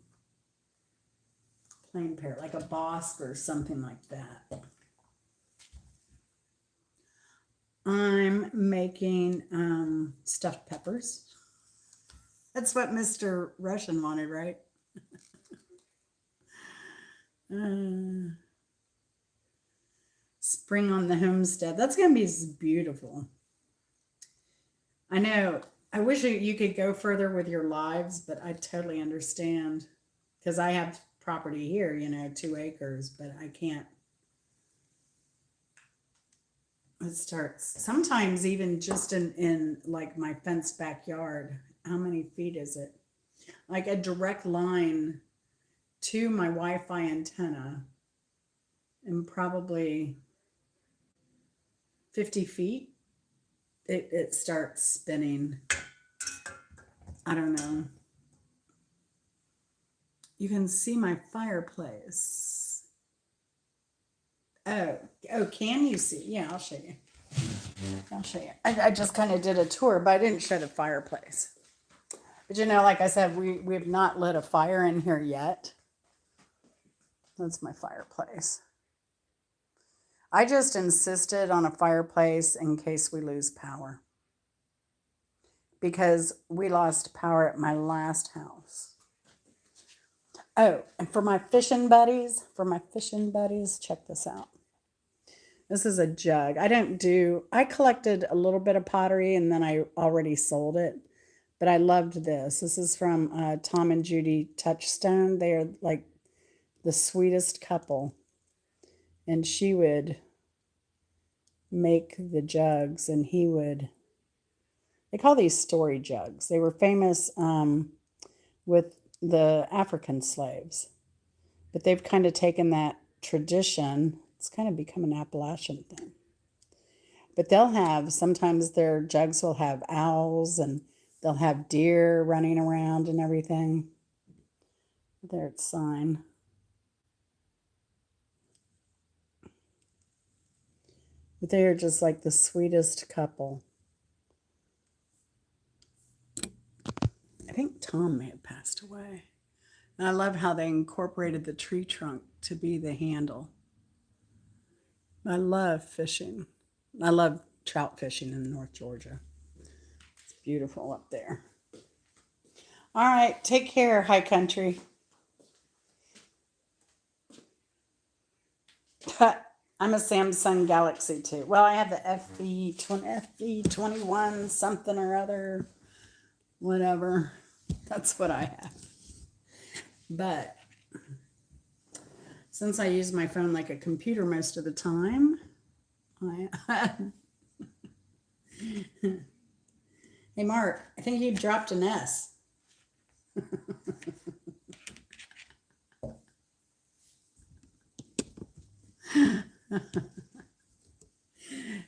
pear, like a Bosque or something like that. I'm making stuffed peppers. That's what Mr. Russian wanted, right? Spring on the homestead. That's going to be beautiful. I know. I wish you could go further with your lives, but I totally understand because I have property here, 2 acres, but I can't. It starts sometimes even just in like my fenced backyard. How many feet is it? Like a direct line to my Wi-Fi antenna and probably 50 feet. It starts spinning. I don't know. You can see my fireplace. Oh, can you see? Yeah, I'll show you. I'll show you. I just kind of did a tour, but I didn't show the fireplace. But like I said, we have not lit a fire in here yet. That's my fireplace. I just insisted on a fireplace in case we lose power. Because we lost power at my last house. Oh, and for my fishing buddies, check this out. This is a jug. I collected a little bit of pottery and then I already sold it. But I loved this. This is from Tom and Judy Touchstone. They are like the sweetest couple. And she would make the jugs and he would, they call these story jugs. They were famous with the African slaves. But they've kind of taken that tradition. It's kind of become an Appalachian thing. But sometimes their jugs will have owls and they'll have deer running around and everything. There it's sign. But they are just like the sweetest couple. I think Tom may have passed away. And I love how they incorporated the tree trunk to be the handle. I love fishing. I love trout fishing in North Georgia. It's beautiful up there. All right, take care, High Country. I'm a Samsung Galaxy too. Well, I have the FV21 something or other, whatever. That's what I have. But since I use my phone like a computer most of the time, Hey, Mark, I think you dropped an S.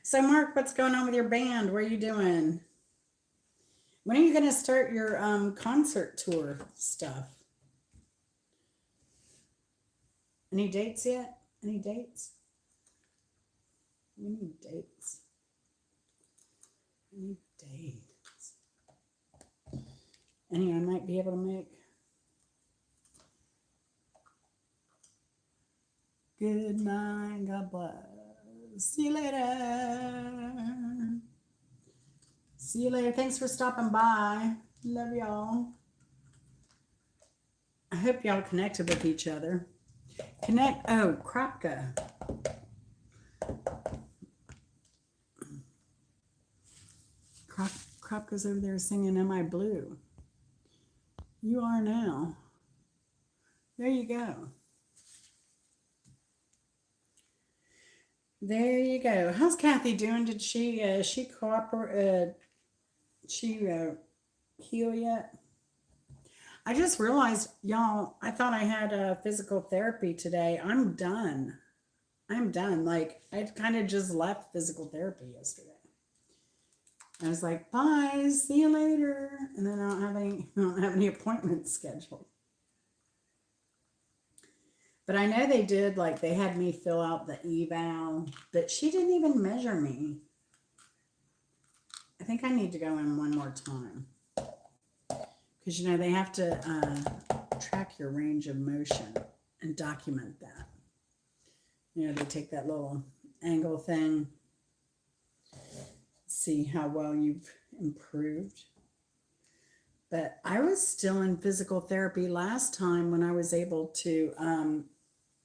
So, Mark, what's going on with your band? What are you doing? When are you going to start your concert tour stuff? Any dates yet? Any dates? We need dates. Any dates? Any I might be able to make. Good night. God bless. See you later. See you later. Thanks for stopping by. Love y'all. I hope y'all connected with each other. Oh, Kropka. Kropka's over there singing Am I Blue? You are now. There you go. There you go. How's Kathy doing? Did she cooperate? She heal yet? I just realized, y'all. I thought I had physical therapy today. I'm done. I'm done. Like I kind of just left physical therapy yesterday. I was like, bye, see you later, and then I don't have any appointments scheduled. But I know they did, like, they had me fill out the eval, but she didn't even measure me. I think I need to go in one more time. Because, they have to track your range of motion and document that. They take that little angle thing, see how well you've improved. But I was still in physical therapy last time when I was able to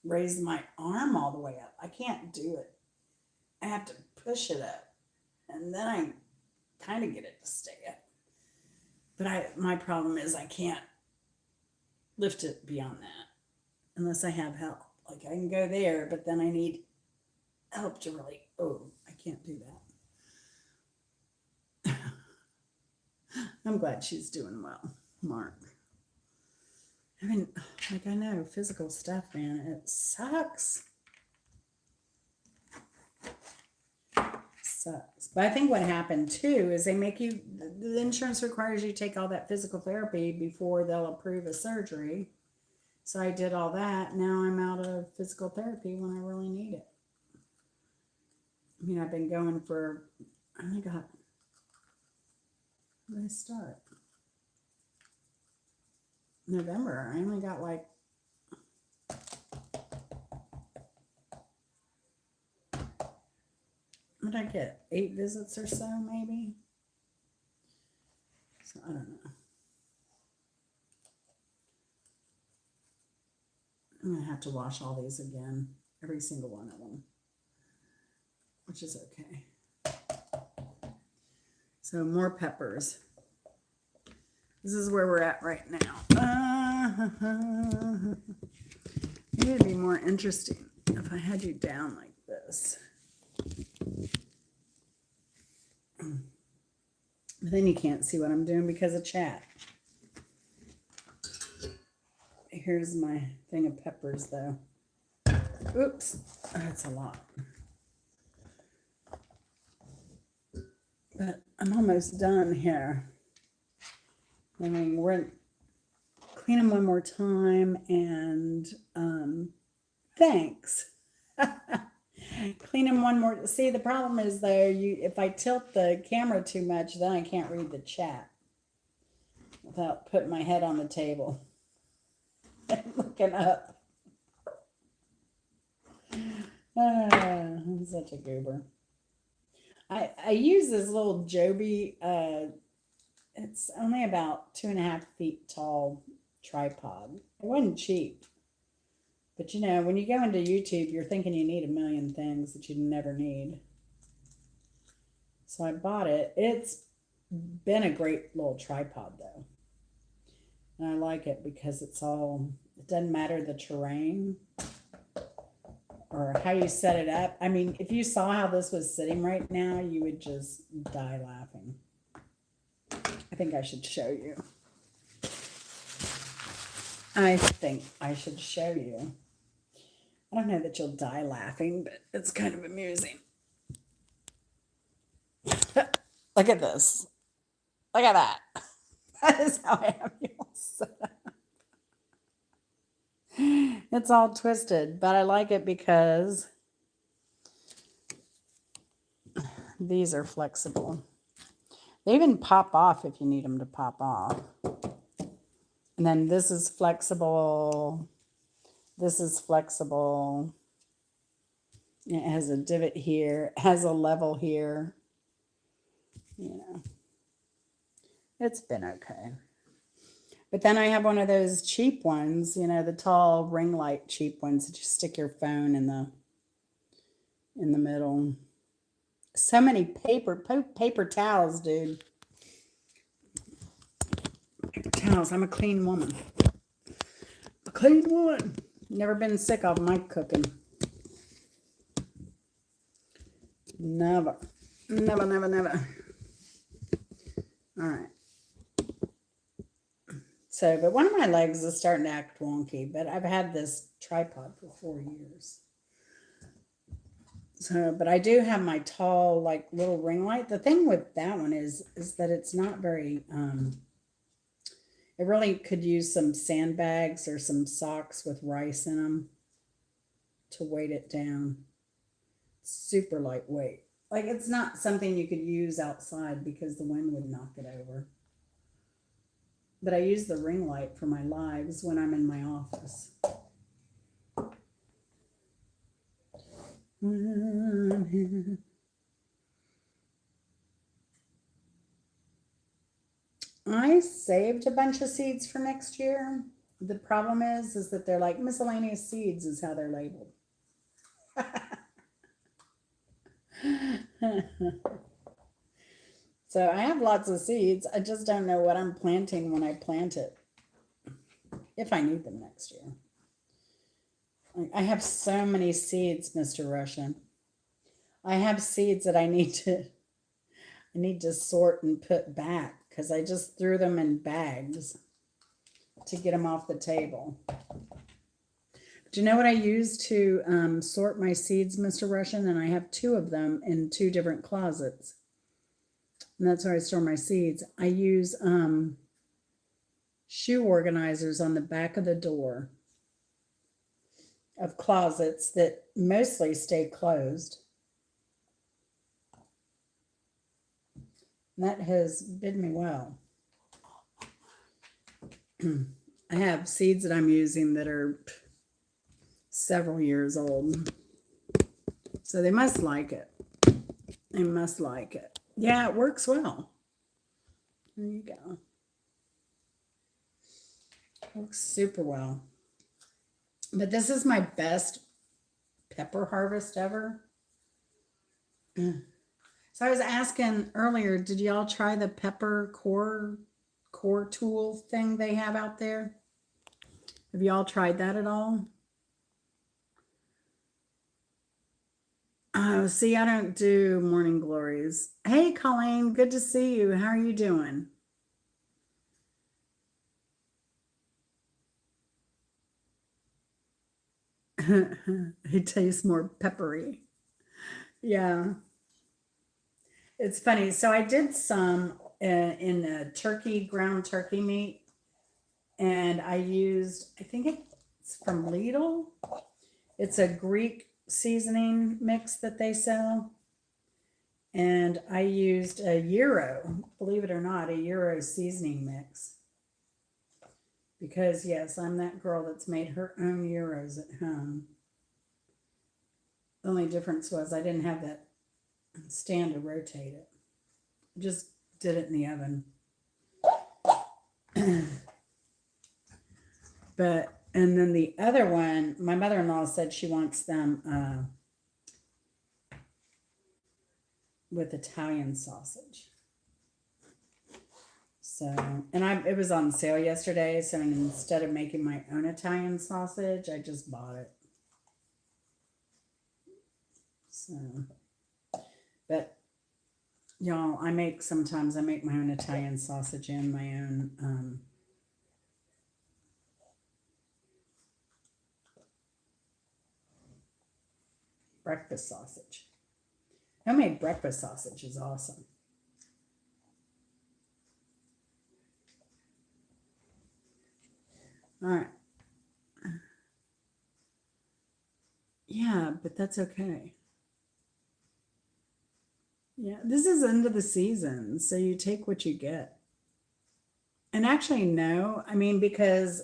raise my arm all the way up. I can't do it. I have to push it up, and then I kind of get it to stay up. But my problem is I can't lift it beyond that unless I have help. Like I can go there, but then I need help to really. Oh, I can't do that. I'm glad she's doing well, Mark. I mean, like I know physical stuff, man, it sucks. Sucks. But I think what happened too is they make you, the insurance requires you to take all that physical therapy before they'll approve a surgery. So I did all that. Now I'm out of physical therapy when I really need it. I mean, I've been going for, I only got, when did I start? November. I only got like what did I get? 8 visits or so, maybe. So I don't know. I'm gonna have to wash all these again, every single one of them, which is okay. So more peppers. This is where we're at right now. Maybe it'd be more interesting if I had you down like this. But then you can't see what I'm doing because of chat. Here's my thing of peppers, though. Oops, that's a lot. But I'm almost done here. I mean, we're clean them one more time, and thanks. Clean them one more. See, the problem is though, if I tilt the camera too much, then I can't read the chat without putting my head on the table and looking up. I'm such a goober. I use this little Joby. It's only about 2.5 feet tall tripod. It wasn't cheap. But when you go into YouTube, you're thinking you need a million things that you never need. So I bought it. It's been a great little tripod, though. And I like it because it doesn't matter the terrain or how you set it up. I mean, if you saw how this was sitting right now, you would just die laughing. I think I should show you. I think I should show you. I don't know that you'll die laughing, but it's kind of amusing. Look at this. Look at that. That is how I have you all set up. It's all twisted, but I like it because these are flexible. They even pop off if you need them to pop off. And then this is flexible. This is flexible. It has a divot here. It has a level here. It's been okay. But then I have one of those cheap ones, the tall ring light cheap ones that you stick your phone in the middle. So many paper towels, dude. Paper towels. I'm a clean woman. A clean woman. Never been sick of my cooking. Never. Never, never, never. All right. So, but one of my legs is starting to act wonky, but I've had this tripod for 4 years. So, but I do have my tall, like little ring light. The thing with that one is that it's not very, it really could use some sandbags or some socks with rice in them to weight it down. Super lightweight. Like it's not something you could use outside because the wind would knock it over. But I use the ring light for my lives when I'm in my office. I saved a bunch of seeds for next year. The problem is that they're like miscellaneous seeds is how they're labeled. So I have lots of seeds. I just don't know what I'm planting when I plant it. If I need them next year. I have so many seeds, Mr. Russian. I have seeds that I need to sort and put back because I just threw them in bags to get them off the table. Do you know what I use to sort my seeds, Mr. Russian? And I have 2 of them in 2 different closets. And that's where I store my seeds. I use shoe organizers on the back of the door of closets that mostly stay closed. And that has bid me well. I have seeds that I'm using that are several years old. So they must like it. They must like it. Yeah, it works well. There you go. Works super well. But this is my best pepper harvest ever. So I was asking earlier, did y'all try the pepper core tool thing they have out there? Have y'all tried that at all? Oh, see, I don't do morning glories. Hey, Colleen, good to see you. How are you doing? It tastes more peppery. Yeah, it's funny. So I did some in a ground turkey meat, and I used, I think it's from Lidl. It's a Greek seasoning mix that they sell. And I used a Euro, believe it or not, a Euro seasoning mix. Because, yes, I'm that girl that's made her own Euros at home. The only difference was I didn't have that stand to rotate it. Just did it in the oven. But, and then the other one, my mother-in-law said she wants them with Italian sausage. So, and it was on sale yesterday. So instead of making my own Italian sausage, I just bought it. So, but y'all, sometimes I make my own Italian sausage and my own, breakfast sausage. Homemade breakfast sausage is awesome. All right. Yeah, but that's okay. Yeah, this is end of the season, so you take what you get. And actually, no, I mean, because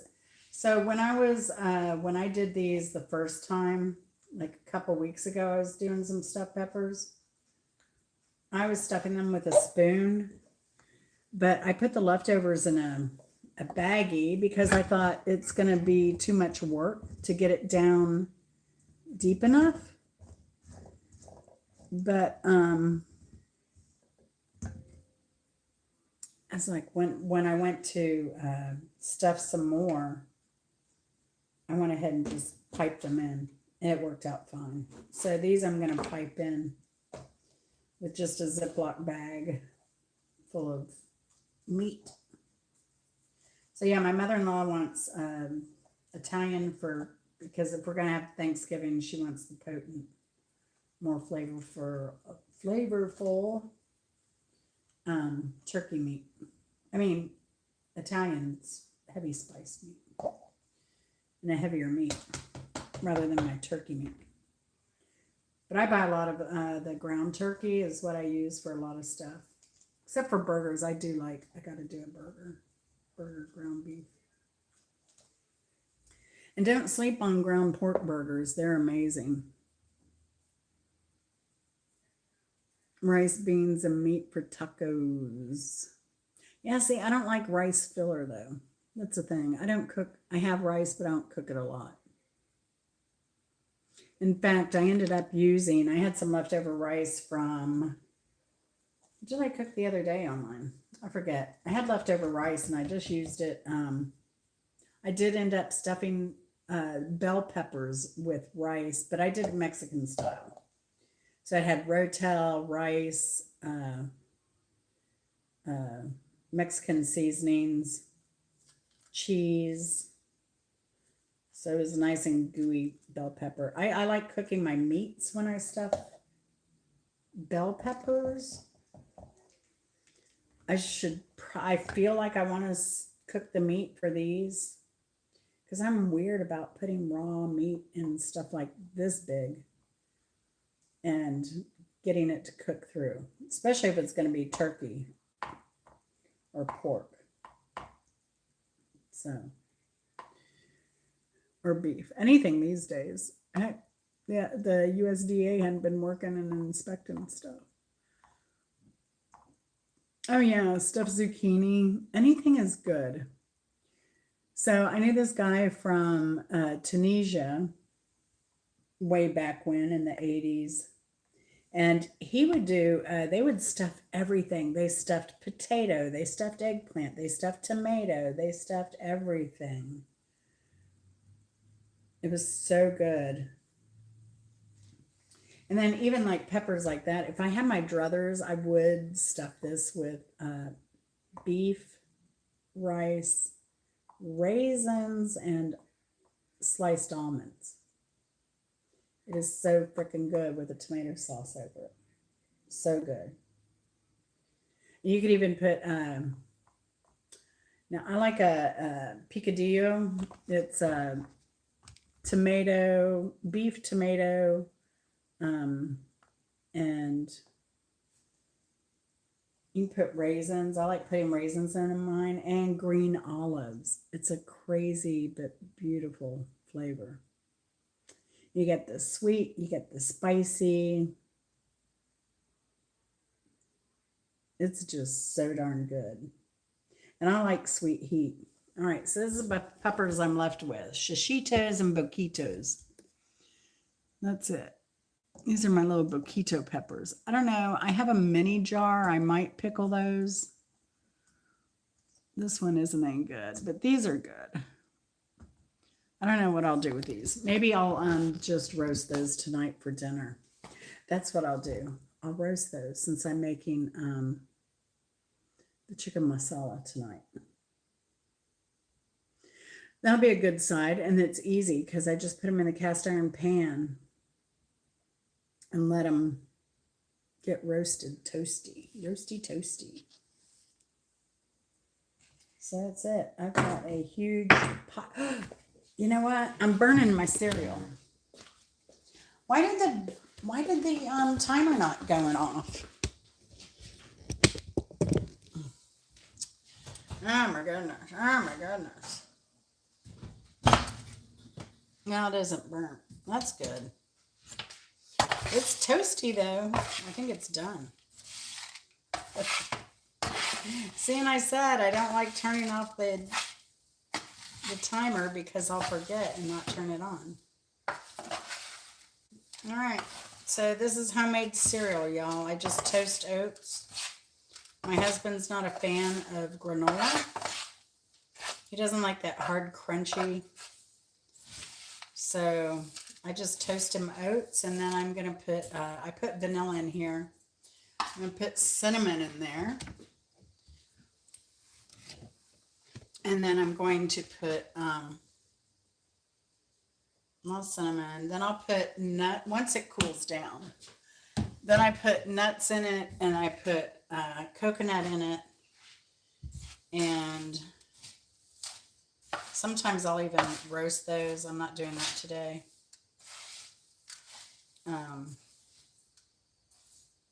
so when I did these the first time, like a couple weeks ago, I was doing some stuffed peppers. I was stuffing them with a spoon, but I put the leftovers in a baggie because I thought it's going to be too much work to get it down deep enough. But it's like when I went to stuff some more, I went ahead and just piped them in. It worked out fine. So these I'm going to pipe in with just a Ziploc bag full of meat. So yeah, my mother-in-law wants Italian because if we're gonna have Thanksgiving, she wants the potent, more flavorful turkey meat. I mean, Italian's heavy spice meat and a heavier meat rather than my turkey meat. But I buy a lot of the ground turkey is what I use for a lot of stuff. Except for burgers, I gotta do a burger ground beef. And don't sleep on ground pork burgers. They're amazing. Rice, beans, and meat for tacos. Yeah, see, I don't like rice filler though. That's the thing. I have rice, but I don't cook it a lot. In fact, I had some leftover rice from, what did I cook the other day on mine? I forget. I had leftover rice and I just used it. I did end up stuffing bell peppers with rice, but I did it Mexican style. So I had rotel, rice, Mexican seasonings, cheese. So it was nice and gooey bell pepper. I like cooking my meats when I stuff bell peppers. I feel like I want to cook the meat for these because I'm weird about putting raw meat in stuff like this big and getting it to cook through, especially if it's going to be turkey or pork. So, or beef, anything these days. Yeah, the USDA hadn't been working and inspecting stuff. Oh yeah, stuffed zucchini. Anything is good. So I knew this guy from Tunisia way back when in the 80s. And he would they would stuff everything. They stuffed potato, they stuffed eggplant, they stuffed tomato, they stuffed everything. It was so good. And then even like peppers like that, if I had my druthers, I would stuff this with beef, rice, raisins, and sliced almonds. It is so freaking good with a tomato sauce over it. So good. You could even put, now I like a picadillo. It's tomato, beef tomato, and you can put raisins. I like putting raisins in mine and green olives. It's a crazy but beautiful flavor. You get the sweet, you get the spicy. It's just so darn good. And I like sweet heat. All right, so this is the peppers I'm left with. Shishitos and boquitos. That's it. These are my little boquito peppers. I don't know. I have a mini jar. I might pickle those. This one isn't any good, but these are good. I don't know what I'll do with these. Maybe I'll just roast those tonight for dinner. That's what I'll do. I'll roast those since I'm making the chicken masala tonight. That'll be a good side, and it's easy because I just put them in a cast iron pan and let them get roasted, toasty, toasty. So that's it. I've got a huge pot. You know what? I'm burning my cereal. Why did the timer not going off? Oh my goodness. No, it isn't burnt. That's good. It's toasty though. I think it's done. See, and I said I don't like turning off the timer because I'll forget and not turn it on. All right, so this is homemade cereal, y'all. I just toast oats. My husband's not a fan of granola. He doesn't like that hard, crunchy. So I just toast him oats, and then I'm going to put, I put vanilla in here. I'm going to put cinnamon in there. And then I'm going to put more cinnamon. Then I'll put nut once it cools down. Then I put nuts in it, and I put coconut in it. And sometimes I'll even roast those. I'm not doing that today. And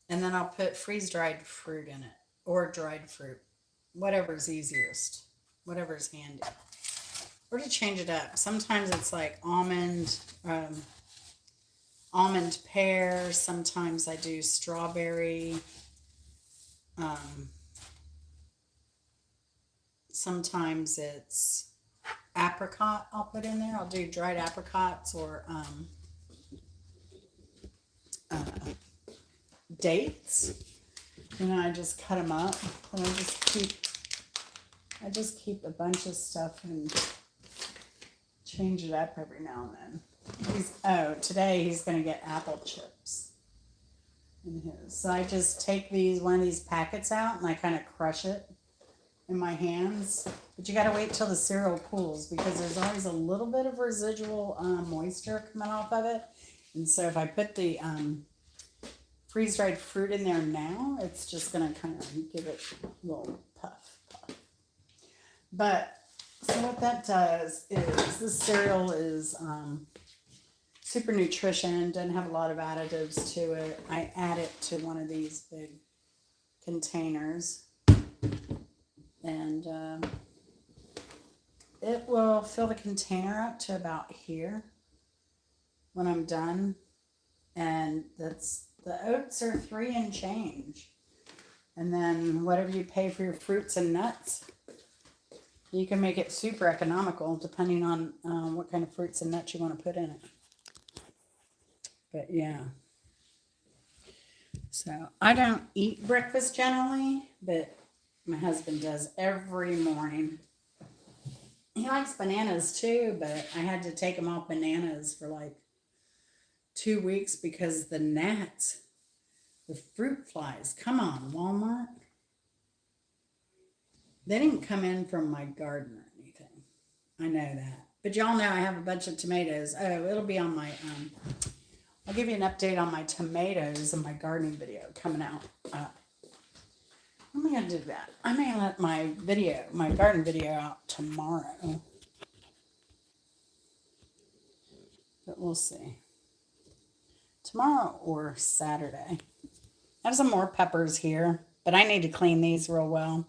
then I'll put freeze-dried fruit in it, or dried fruit, whatever's easiest, whatever's handy. Or to change it up. Sometimes it's like almond pear. Sometimes I do strawberry. Sometimes it's apricot I'll put in there. I'll do dried apricots or dates. And I just cut them up. And I just keep a bunch of stuff and change it up every now and then. Today he's going to get apple chips in his. So I just take one of these packets out and I kind of crush it in my hands. But you got to wait till the cereal cools because there's always a little bit of residual moisture coming off of it. And so if I put the freeze-dried fruit in there now, it's just going to kind of give it a little puff. But so what that does is this cereal is super nutrition, doesn't have a lot of additives to it. I add it to one of these big containers, and it will fill the container up to about here when I'm done. And the oats are $3 and change. And then whatever you pay for your fruits and nuts, you can make it super economical depending on what kind of fruits and nuts you want to put in it. But yeah. So I don't eat breakfast generally, but my husband does every morning. He likes bananas too, but I had to take him off bananas for like 2 weeks because the gnats, the fruit flies. Come on, Walmart. They didn't come in from my garden or anything. I know that. But y'all know I have a bunch of tomatoes. Oh, it'll be on my, I'll give you an update on my tomatoes and my gardening video coming out. When am I going to do that? I may let my garden video out tomorrow. But we'll see. Tomorrow or Saturday. I have some more peppers here, but I need to clean these real well.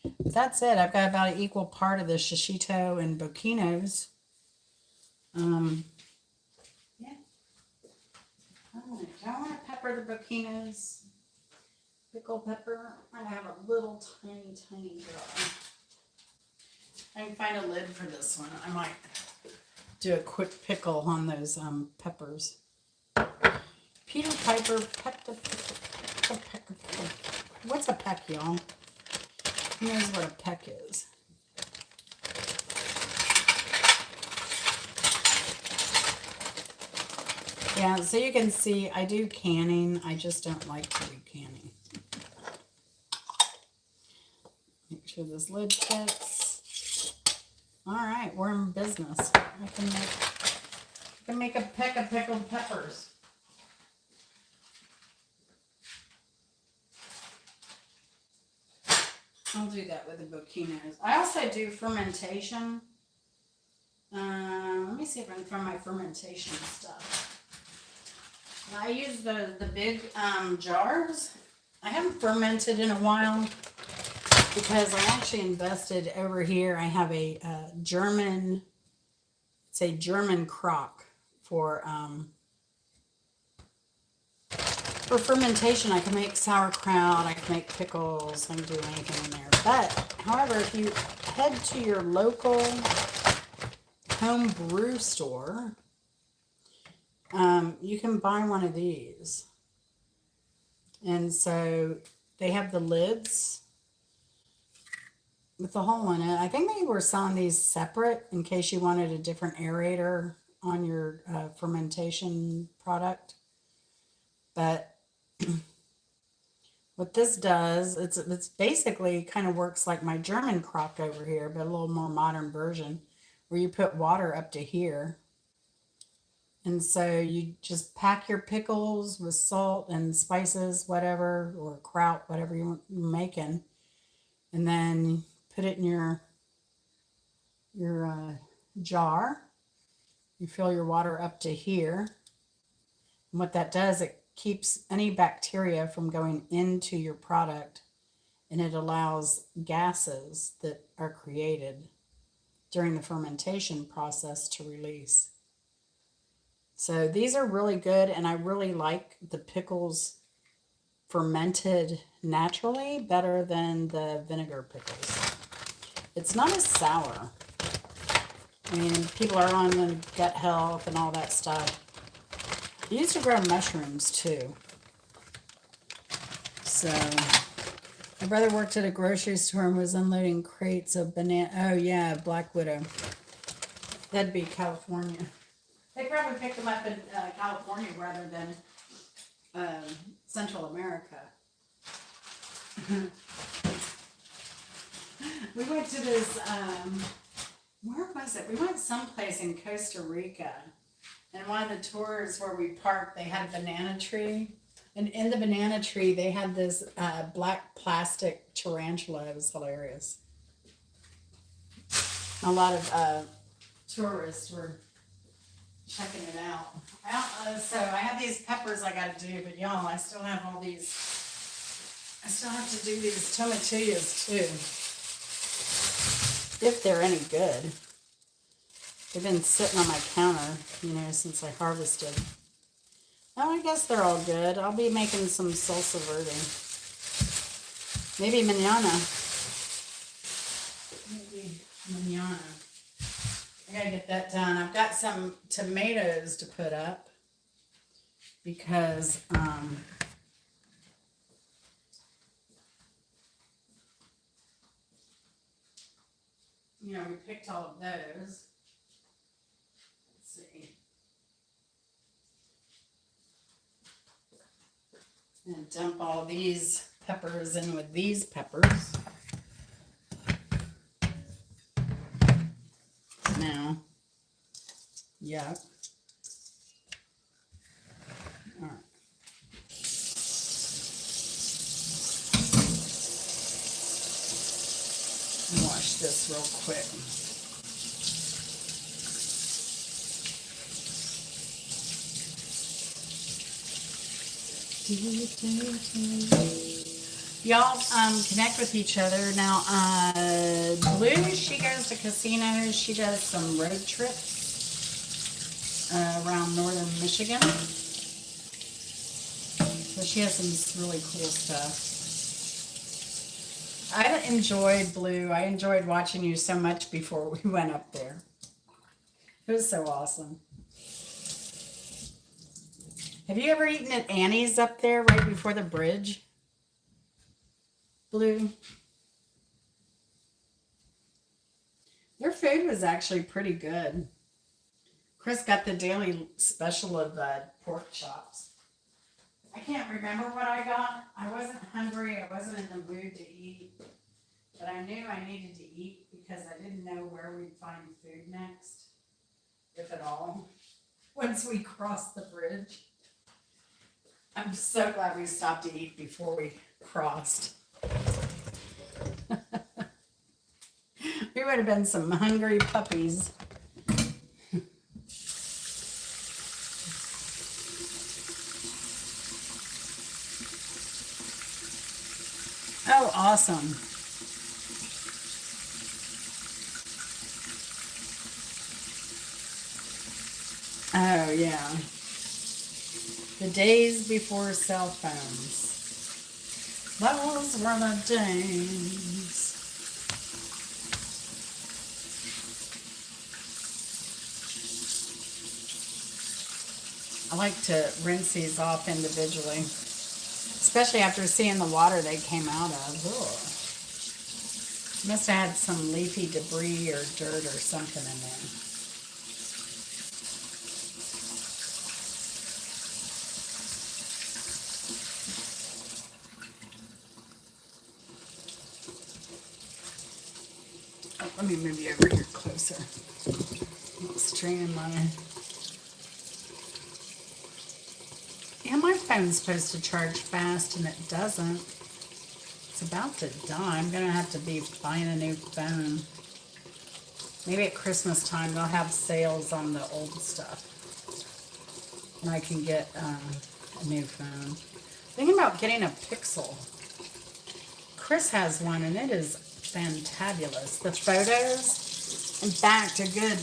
But that's it. I've got about an equal part of the shishito and bocchinos. Yeah. I want to pepper the bocchinos. Pickle pepper. I have a little tiny jar. I can find a lid for this one. I might do a quick pickle on those peppers. Peter Piper, what's a peck, y'all? Who knows what a peck is? Yeah, so you can see I do canning. I just don't like to do canning. Make sure this lid fits. All right, we're in business. I can make a peck of pickled peppers. I'll do that with the bocchinos. I also do fermentation. Let me see if I can find my fermentation stuff. I use the big jars. I haven't fermented in a while because I actually invested over here. I have a German, it's a German crock for fermentation. I can make sauerkraut, I can make pickles, I can do anything in there. But, however, if you head to your local home brew store, you can buy one of these. And so they have the lids with the hole in it. I think they were selling these separate in case you wanted a different aerator on your fermentation product. But What this does, it's basically kind of works like my German crock over here, but a little more modern version, where you put water up to here. And so you just pack your pickles with salt and spices, whatever, or kraut, whatever you're making, and then put it in your jar. You fill your water up to here. And what that does, it keeps any bacteria from going into your product, and it allows gases that are created during the fermentation process to release. So these are really good, and I really like the pickles fermented naturally better than the vinegar pickles. It's not as sour. I mean, people are on the gut health and all that stuff. I used to grow mushrooms too. So my brother worked at a grocery store and was unloading crates of banana. Oh yeah, Black Widow. That'd be California. They probably picked them up in California rather than Central America. We went to this, where was it? We went someplace in Costa Rica. And one of the tours where we parked, they had a banana tree. And in the banana tree, they had this black plastic tarantula. It was hilarious. A lot of tourists were checking it out. So I have these peppers I got to do, but y'all, I still have all these. I still have to do these tomatillas too, if they're any good. They've been sitting on my counter, since I harvested. Oh, I guess they're all good. I'll be making some salsa verde. Maybe mañana. I gotta get that done. I've got some tomatoes to put up because we picked all of those. Let's see. And dump all these peppers in with these peppers. Now, yeah. All right. Wash this real quick. Y'all connect with each other. Now, Blue, she goes to casinos. She does some road trips around northern Michigan. So she has some really cool stuff. I enjoyed Blue. I enjoyed watching you so much before we went up there. It was so awesome. Have you ever eaten at Annie's up there right before the bridge? Blue. Their food was actually pretty good. Chris got the daily special of pork chops. I can't remember what I got. I wasn't hungry. I wasn't in the mood to eat. But I knew I needed to eat because I didn't know where we'd find food next, if at all, once we crossed the bridge. I'm so glad we stopped to eat before we crossed. We would have been some hungry puppies. Oh, awesome. Oh, yeah. The days before cell phones. Those were the days. I like to rinse these off individually, especially after seeing the water they came out of. Ugh. Must have had some leafy debris or dirt or something in there. Oh, let me move you over here closer. Straining my... Yeah, my phone's supposed to charge fast and it doesn't. It's about to die. I'm going to have to be buying a new phone. Maybe at Christmas time they'll have sales on the old stuff. And I can get a new phone. Thinking about getting a Pixel. Chris has one and it is fantabulous. The photos, in fact, a good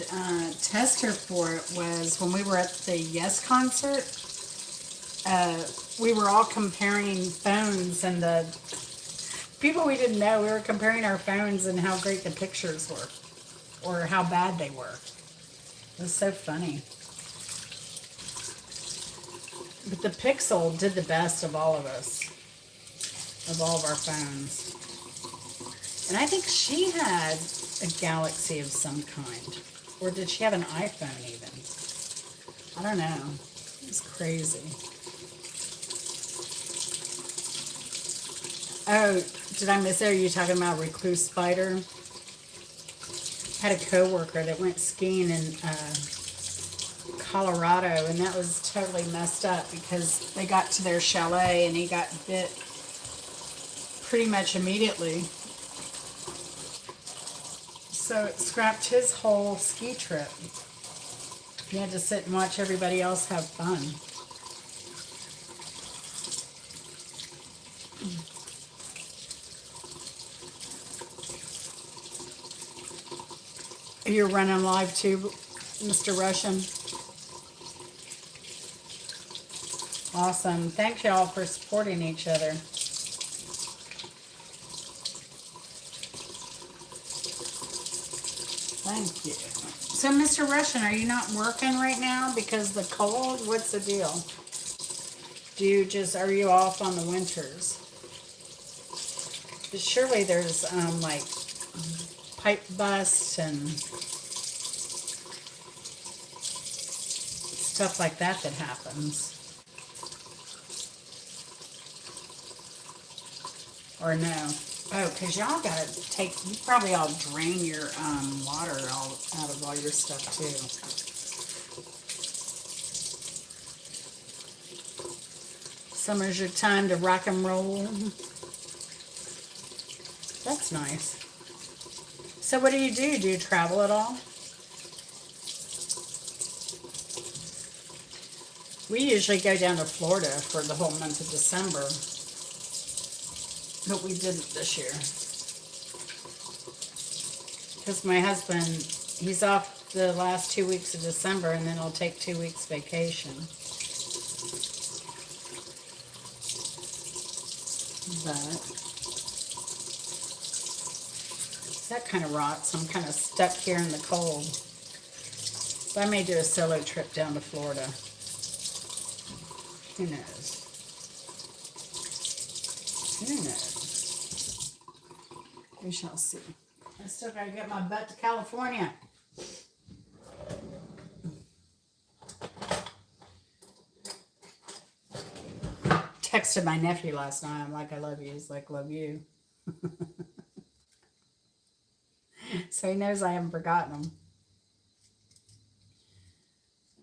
tester for it was when we were at the Yes concert. We were all comparing phones, and the people we didn't know, we were comparing our phones and how great the pictures were or how bad they were. It was so funny. But the Pixel did the best of all of us, of all of our phones. And I think she had a Galaxy of some kind. Or did she have an iPhone even? I don't know. It's crazy. Oh, did I miss it? Are you talking about recluse spider? I had a coworker that went skiing in Colorado, and that was totally messed up because they got to their chalet and he got bit pretty much immediately. So it scrapped his whole ski trip. He had to sit and watch everybody else have fun. You're running live too, Mr. Russian. Awesome. Thank you all for supporting each other. Thank you. So, Mr. Russian, are you not working right now because the cold? What's the deal? Are you off on the winters? But surely there's, like, pipe busts and stuff like that happens. Or no? Oh, because y'all got to you probably all drain your water out of all your stuff too. Summer's your time to rock and roll. That's nice. So what do? Do you travel at all? We usually go down to Florida for the whole month of December. But we didn't this year. Because my husband, he's off the last 2 weeks of December and then he'll take 2 weeks vacation. But that kind of rots. I'm kind of stuck here in the cold. So I may do a solo trip down to Florida. Who knows? Who knows? We shall see. I still gotta get my butt to California. Texted my nephew last night. I'm like, I love you. He's like, love you. So he knows I haven't forgotten him.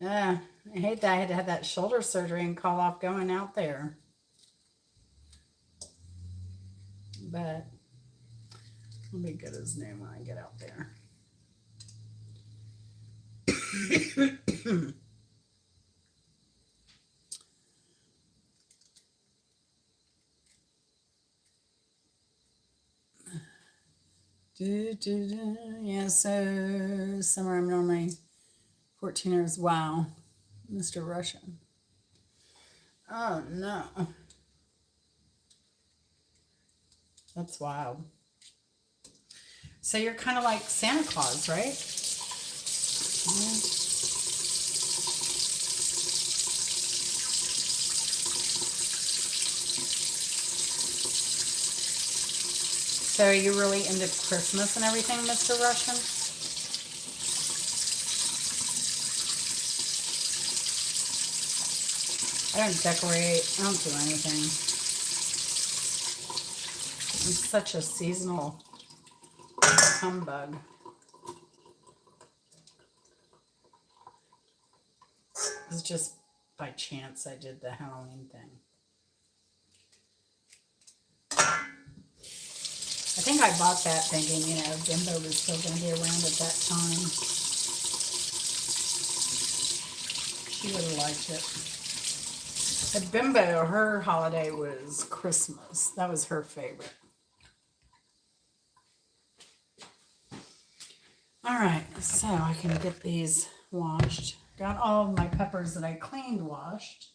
I hate that I had to have that shoulder surgery and call off going out there. But I'll be good as new when I get out there. Yeah, so summer I'm normally 14 hours. Wow, Mr. Russian. Oh no. That's wild. So you're kind of like Santa Claus, right? Yeah. So are you really into Christmas and everything, Mr. Russian? I don't decorate. I don't do anything. I'm such a seasonal humbug. It was just by chance I did the Halloween thing. I think I bought that thinking, you know, Bimbo was still going to be around at that time. She would have liked it. But Bimbo, her holiday was Christmas. That was her favorite. All right, so I can get these washed. Got all of my peppers that I cleaned washed.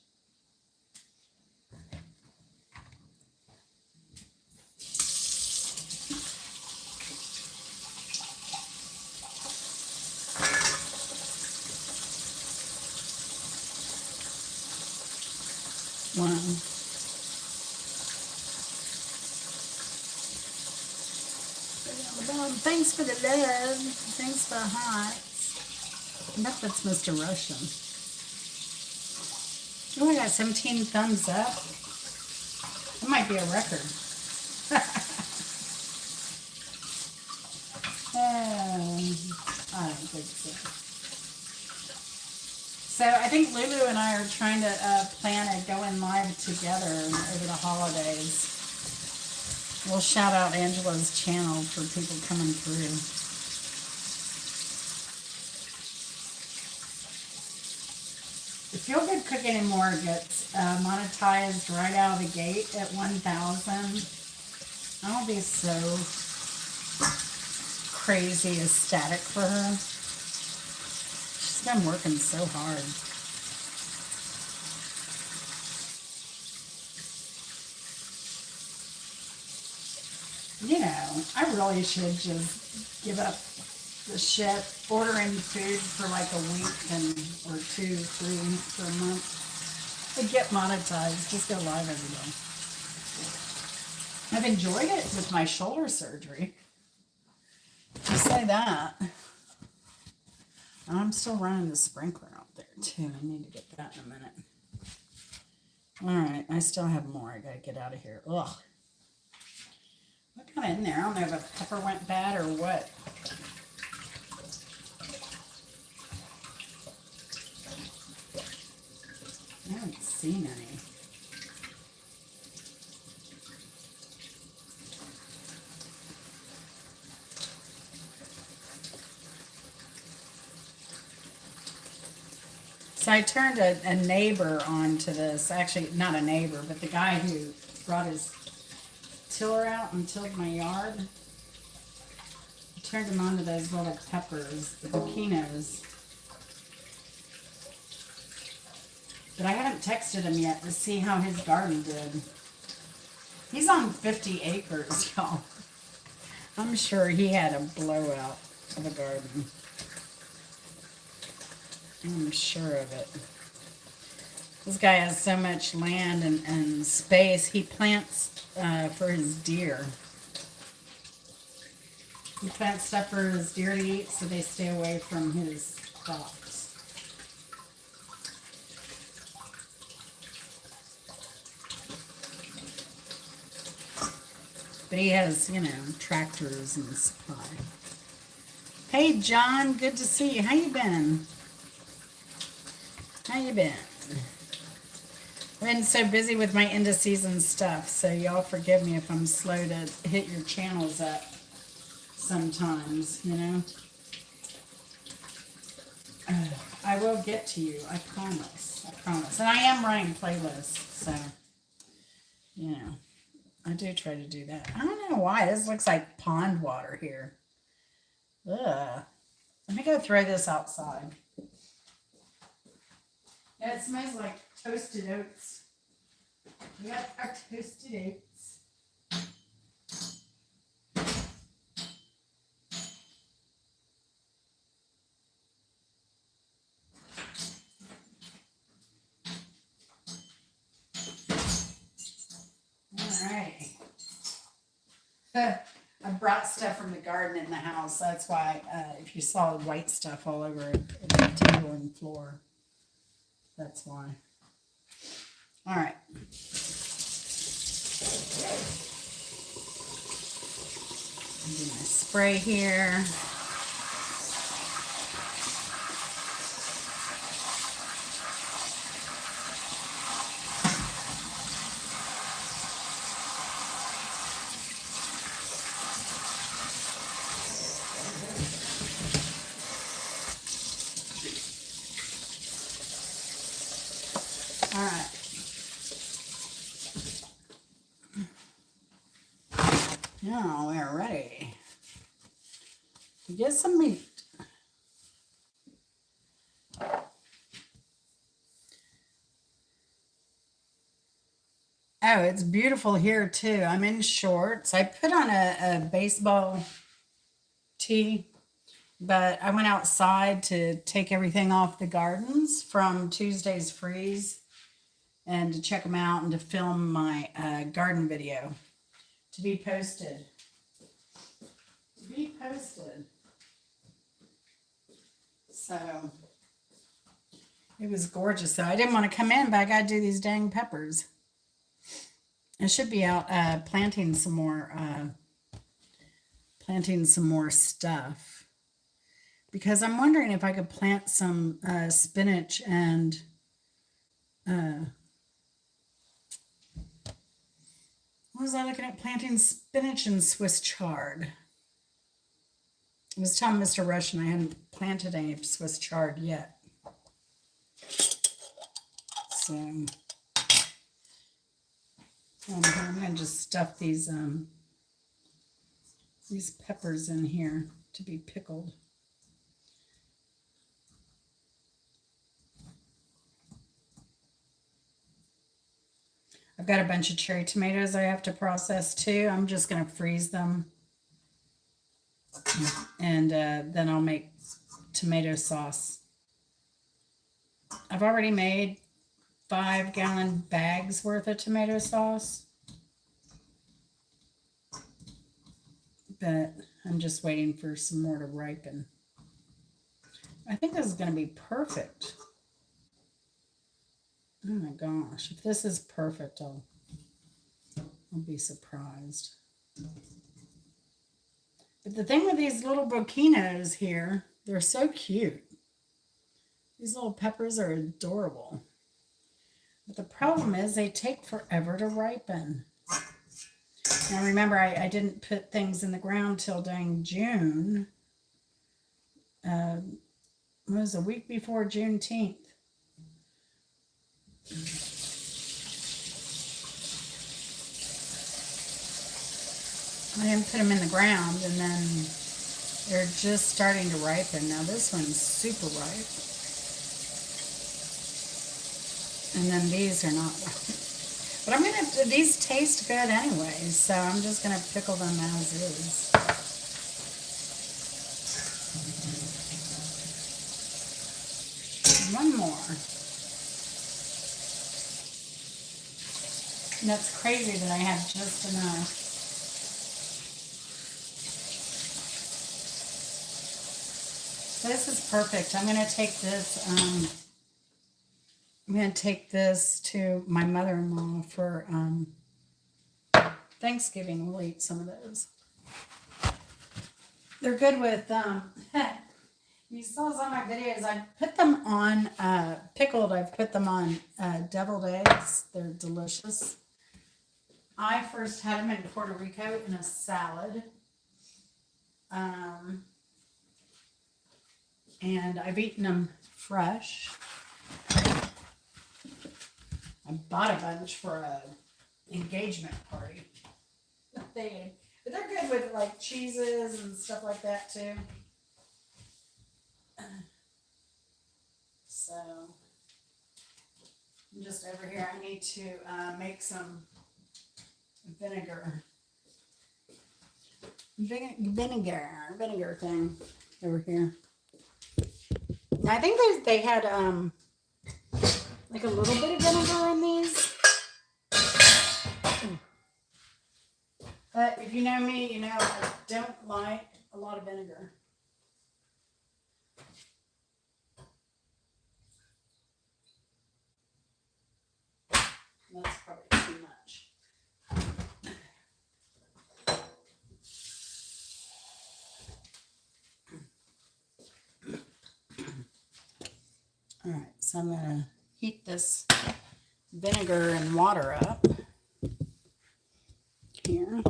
One. Thanks for the love. Thanks for the hearts. I bet that's Mr. Russian. Oh, I got 17 thumbs up. That might be a record. I don't think so. So I think Lulu and I are trying to plan a going live together over the holidays. We'll shout out Angela's channel for people coming through. The Feel Good Cooking and More gets monetized right out of the gate at 1,000. I'll be so crazy ecstatic for her. She's been working so hard. You know, I really should just give up the shit, ordering food for like a week or 2, 3 for a month. And get monetized, just go live every day. I've enjoyed it with my shoulder surgery. Just say that. I'm still running the sprinkler out there too. I need to get that in a minute. All right, I still have more. I gotta get out of here. Ugh. What got in there? I don't know if a pepper went bad or what. I haven't seen any. So I turned a neighbor onto this. Actually, not a neighbor, but the guy who brought his tiller out and tilled my yard. I turned him onto those little peppers, the pepinos. But I haven't texted him yet to see how his garden did. He's on 50 acres, y'all. I'm sure he had a blowout of a garden. I'm sure of it. This guy has so much land and space. He plants for his deer. He plants stuff for his deer to eat so they stay away from his crops. But he has, you know, tractors and supply. Hey, John, good to see you. How you been? How you been? I've been so busy with my end of season stuff, so y'all forgive me if I'm slow to hit your channels up sometimes, you know. I will get to you, I promise. I promise. And I am running playlists, so, you know, I do try to do that. I don't know why. This looks like pond water here. Ugh. Let me go throw this outside. Yeah, it smells like toasted oats. We got our toasted oats. All right. I brought stuff from the garden in the house. That's why if you saw white stuff all over the table and floor. That's why. All right. Do my spray here. All right. Now we're ready to get some meat. Oh, it's beautiful here too. I'm in shorts. I put on a baseball tee, but I went outside to take everything off the gardens from Tuesday's freeze and to check them out and to film my garden video to be posted. So it was gorgeous. So I didn't want to come in, but I got to do these dang peppers. I should be out planting some more stuff, because I'm wondering if I could plant some spinach and what was I looking at? Planting spinach and Swiss chard. I was telling Mr. Russian I hadn't planted any Swiss chard yet. So I'm going to just stuff these peppers in here to be pickled. I've got a bunch of cherry tomatoes I have to process too. I'm just going to freeze them. And then I'll make tomato sauce. I've already made 5-gallon bags worth of tomato sauce. But I'm just waiting for some more to ripen. I think this is going to be perfect. Oh my gosh, if this is perfect, I'll be surprised. But the thing with these little bocchinos here, they're so cute. These little peppers are adorable. But the problem is they take forever to ripen. Now remember, I didn't put things in the ground till dang June. It was a week before Juneteenth. I didn't put them in the ground, and then they're just starting to ripen. Now this one's super ripe. And then these are not ripe. But these taste good anyway, so I'm just going to pickle them as is. One more. And that's crazy that I have just enough. So this is perfect. I'm going to take this to my mother-in-law for Thanksgiving. We'll eat some of those. They're good with, you saw some of my videos. I put them on pickled. I've put them on deviled eggs. They're delicious. I first had them in Puerto Rico in a salad. And I've eaten them fresh. I bought a bunch for a engagement party. But they're good with like cheeses and stuff like that too. So I'm just over here. I need to make some vinegar thing over here. I think they had like a little bit of vinegar in these. But if you know me, you know I don't like a lot of vinegar. That's probably too much. So I'm going to heat this vinegar and water up here.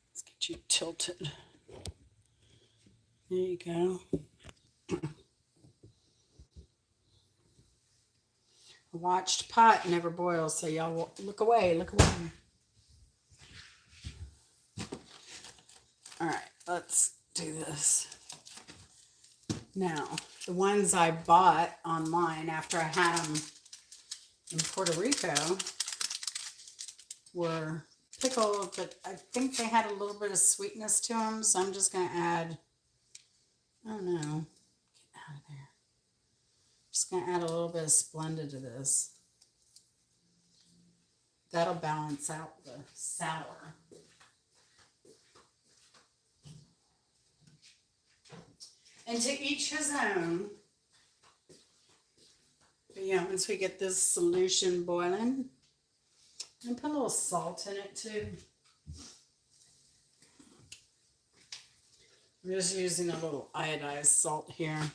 Let's get you tilted. There you go. A watched pot never boils, so y'all look away, look away. All right, let's do this. Now, the ones I bought online after I had them in Puerto Rico were pickled, but I think they had a little bit of sweetness to them, so I'm just going to add, I don't know, get out of there. Just going to add a little bit of Splenda to this. That'll balance out the sour. And to each his own. But yeah, once we get this solution boiling, I'm gonna put a little salt in it too. I'm just using a little iodized salt here.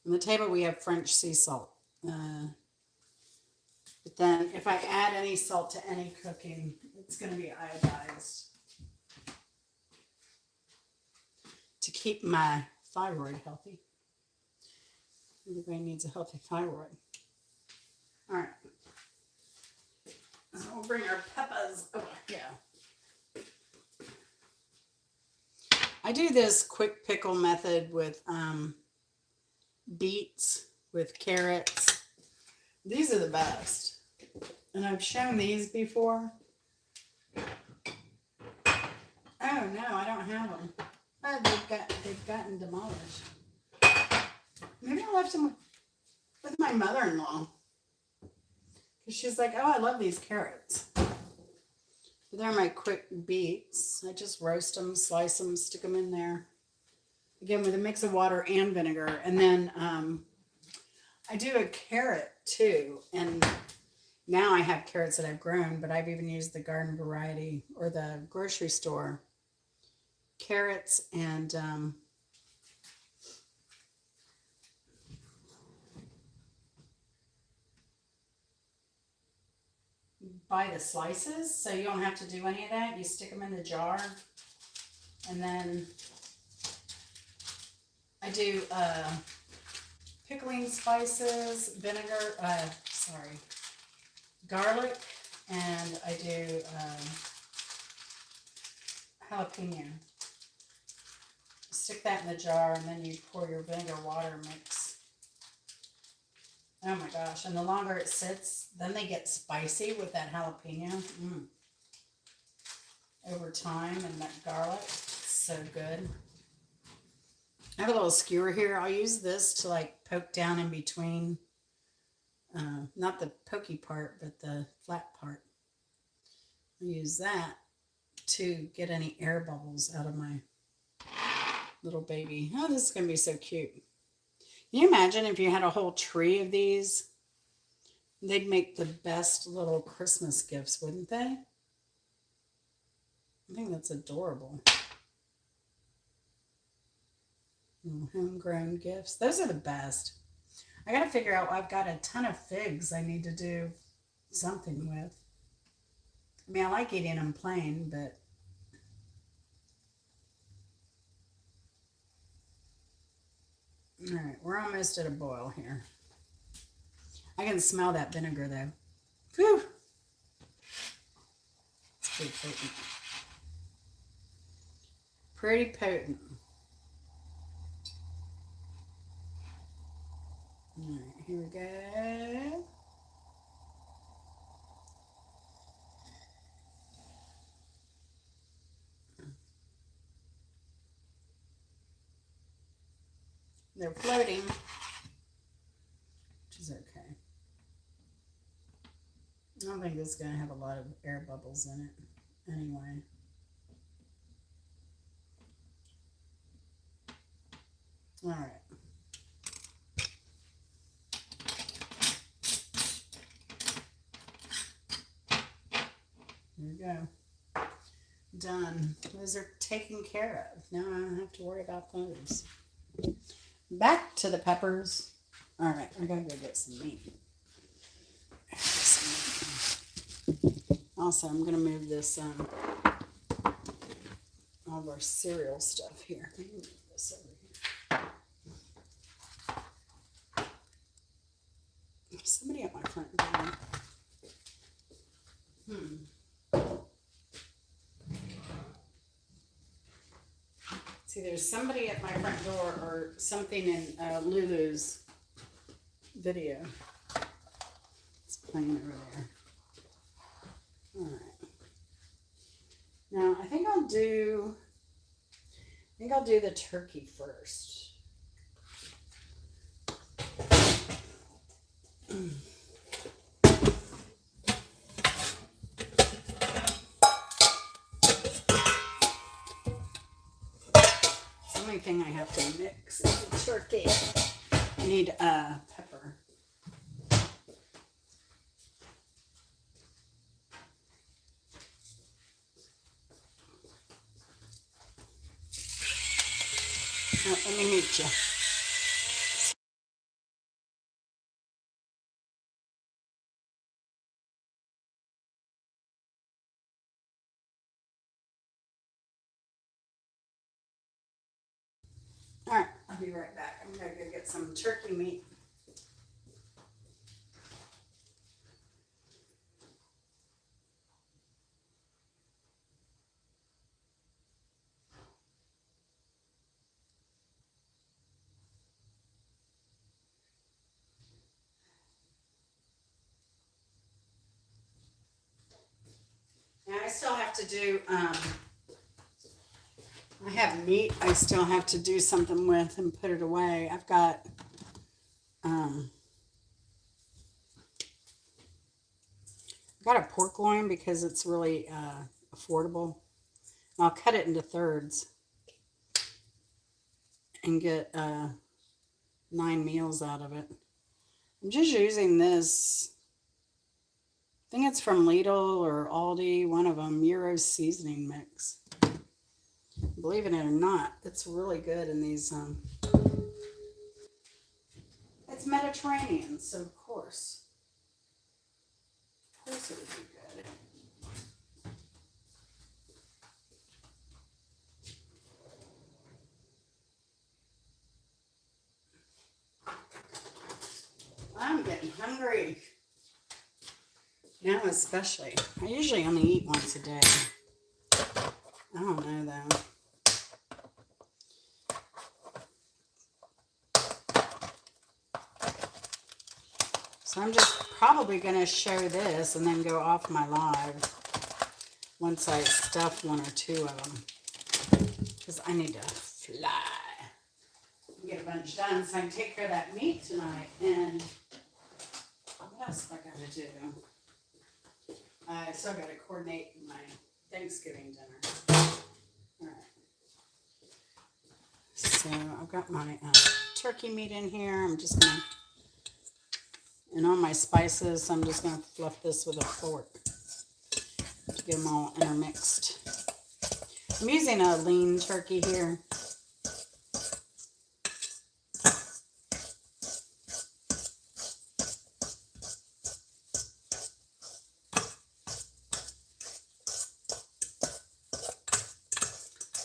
On the table we have French sea salt. But then if I add any salt to any cooking, it's going to be iodized. To keep my thyroid healthy. Everybody needs a healthy thyroid. All right. So we'll bring our peppers over here. I do this quick pickle method with beets, with carrots. These are the best. And I've shown these before. Oh no, I don't have them. Oh, they've gotten demolished. Maybe I left them with my mother-in-law. Because she's like, oh, I love these carrots. But they're my quick beets. I just roast them, slice them, stick them in there. Again, with a mix of water and vinegar. And then I do a carrot too. And now I have carrots that I've grown, but I've even used the garden variety or the grocery store carrots and buy the slices, so you don't have to do any of that. You stick them in the jar, and then I do pickling spices, vinegar, garlic, and I do jalapeno. Stick that in the jar, and then you pour your vinegar water mix. Oh my gosh, and the longer it sits, then they get spicy with that jalapeno. Over time, and that garlic, it's so good. I have a little skewer here. I'll use this to like poke down in between, not the pokey part, but the flat part. I'll use that to get any air bubbles out of my little baby. Oh, this is going to be so cute. Can you imagine if you had a whole tree of these? They'd make the best little Christmas gifts, wouldn't they? I think that's adorable. Homegrown gifts. Those are the best. I got to figure out, I've got a ton of figs I need to do something with. I mean, I like eating them plain, but all right, we're almost at a boil here. I can smell that vinegar though. Whew. It's pretty potent. Pretty potent. All right, here we go. They're floating, which is okay. I don't think this is going to have a lot of air bubbles in it anyway. All right. Here we go. done. Those are taken care of. Now I don't have to worry about those. Back to the peppers. All right, I gotta go get some meat. Also, I'm gonna move this all of our cereal stuff here. Let me move this over here. Somebody at my front door. See, there's somebody at my front door or something in Lulu's video. It's playing over there. All right. Now I think I'll do the turkey first. The only thing I have to mix is the turkey. I need pepper. Oh, let me meet you. All right, I'll be right back. I'm gonna go get some turkey meat. Now I still have to do, I have meat I still have to do something with and put it away. I've got, a pork loin because it's really affordable. I'll cut it into thirds and get 9 meals out of it. I'm just using this. I think it's from Lidl or Aldi, one of them, Euro seasoning mix. Believe it or not, it's really good in these. It's Mediterranean, so of course it would be good. I'm getting hungry. Now especially. I usually only eat once a day. I don't know though. So I'm just probably going to show this and then go off my live once I stuff 1 or 2 of them. Because I need to fly. Get a bunch done so I can take care of that meat tonight. And what else have I got to do? I still got to coordinate my Thanksgiving dinner. All right. So I've got my turkey meat in here. I'm just going to, and all my spices, I'm just going to fluff this with a fork to get them all intermixed. I'm using a lean turkey here.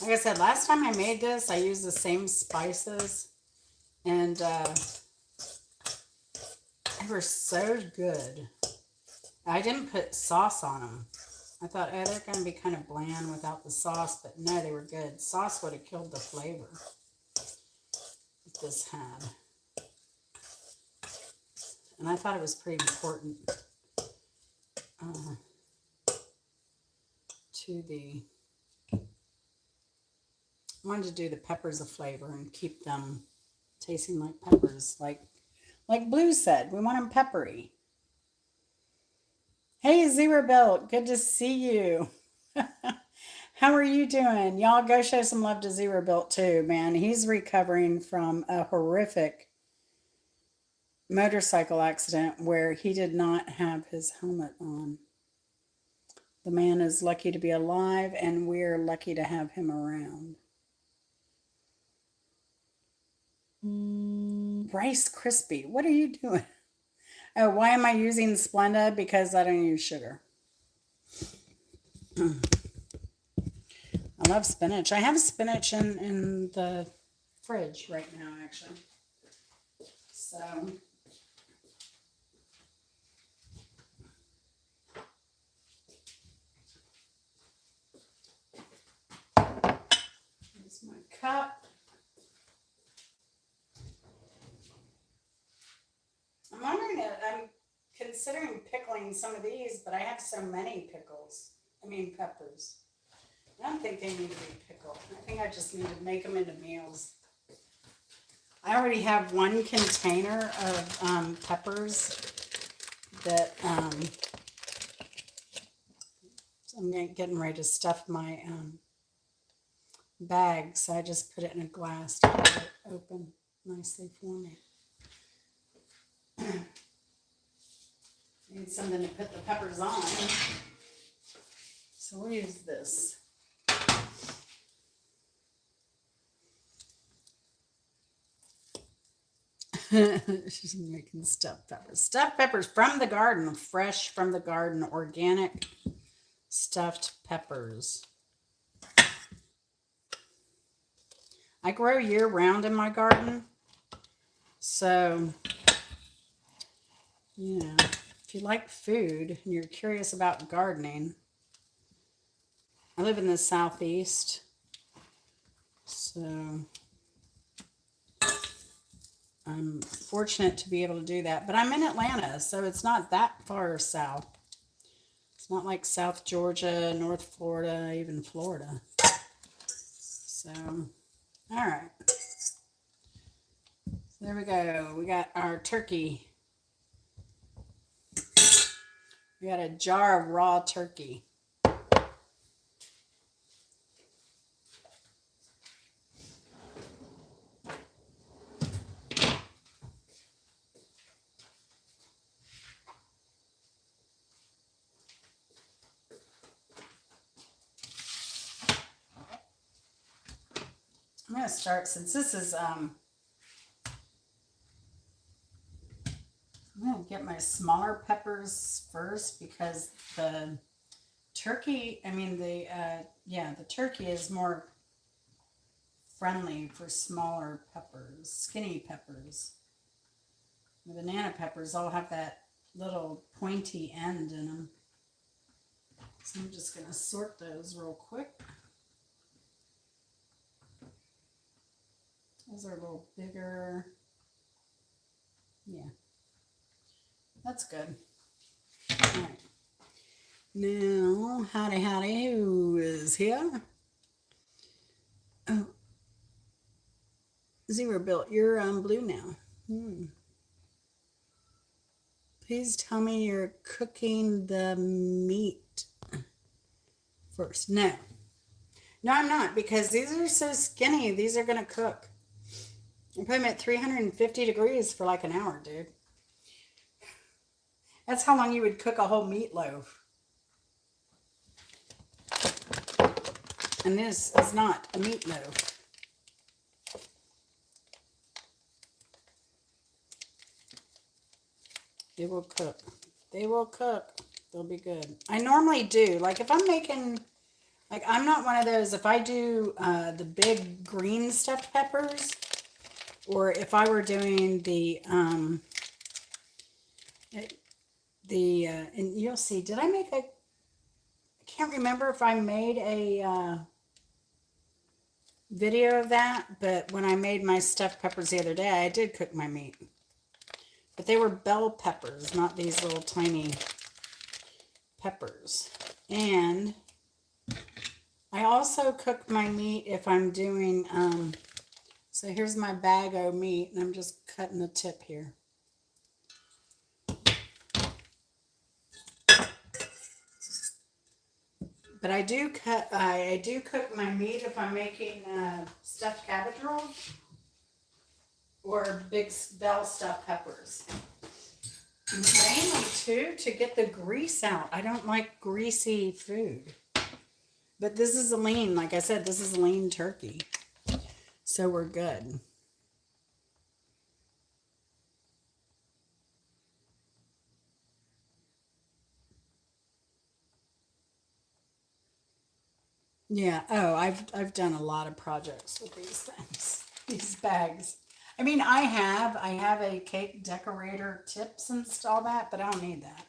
Like I said, last time I made this, I used the same spices, and they were so good. I didn't put sauce on them. I thought, oh, they're going to be kind of bland without the sauce, but no, they were good. Sauce would have killed the flavor that this had. And I thought it was pretty important to the... I wanted to do the peppers a flavor and keep them tasting like peppers, like Blue said. We want them peppery. Hey, Zero Belt, good to see you. How are you doing? Y'all go show some love to Zero Belt too, man. He's recovering from a horrific motorcycle accident where he did not have his helmet on. The man is lucky to be alive, and we're lucky to have him around. Rice Krispie. What are you doing? Oh, why am I using Splenda? Because I don't use sugar. I love spinach. I have spinach in the fridge right now, actually. So, here's my cup. I'm wondering if I'm considering pickling some of these, but I have so many peppers. I don't think they need to be pickled. I think I just need to make them into meals. I already have one container of peppers that I'm getting ready to stuff my bag, so I just put it in a glass to have it open nicely for me. Need something to put the peppers on. So we'll use this. She's making stuffed peppers. Stuffed peppers from the garden, fresh from the garden, organic stuffed peppers. I grow year round in my garden. So, if you like food and you're curious about gardening, I live in the Southeast. So I'm fortunate to be able to do that. But I'm in Atlanta, so it's not that far south. It's not like South Georgia, North Florida, even Florida. So, all right. So there we go. We got our turkey. We got a jar of raw turkey. I'm going to start, since this is, I'm going to get my smaller peppers first, because the turkey, the turkey is more friendly for smaller peppers, skinny peppers. The banana peppers all have that little pointy end in them. So I'm just going to sort those real quick. Those are a little bigger. Yeah, that's good. All right. Now, howdy, who is here? Oh, Zero Built, you're on blue now. Please tell me you're cooking the meat first. No, I'm not, because these are so skinny. These are going to cook. I put them at 350 degrees for like an hour, dude. That's how long you would cook a whole meatloaf. And this is not a meatloaf. They will cook. They will cook. They'll be good. I normally do. Like if I'm making, like I'm not one of those, if I do the big green stuffed peppers, or if I were doing and you'll see, did I make I can't remember if I made a video of that, but when I made my stuffed peppers the other day, I did cook my meat. But they were bell peppers, not these little tiny peppers. And I also cook my meat if I'm doing, so here's my bag of meat, and I'm just cutting the tip here. But I do cook my meat if I'm making stuffed cabbage rolls or big bell stuffed peppers. Mainly too to get the grease out. I don't like greasy food. But this is a lean, like I said, this is a lean turkey. So we're good. Yeah. Oh, I've done a lot of projects with these things. These bags. I mean, I have a cake decorator tips and all that, but I don't need that.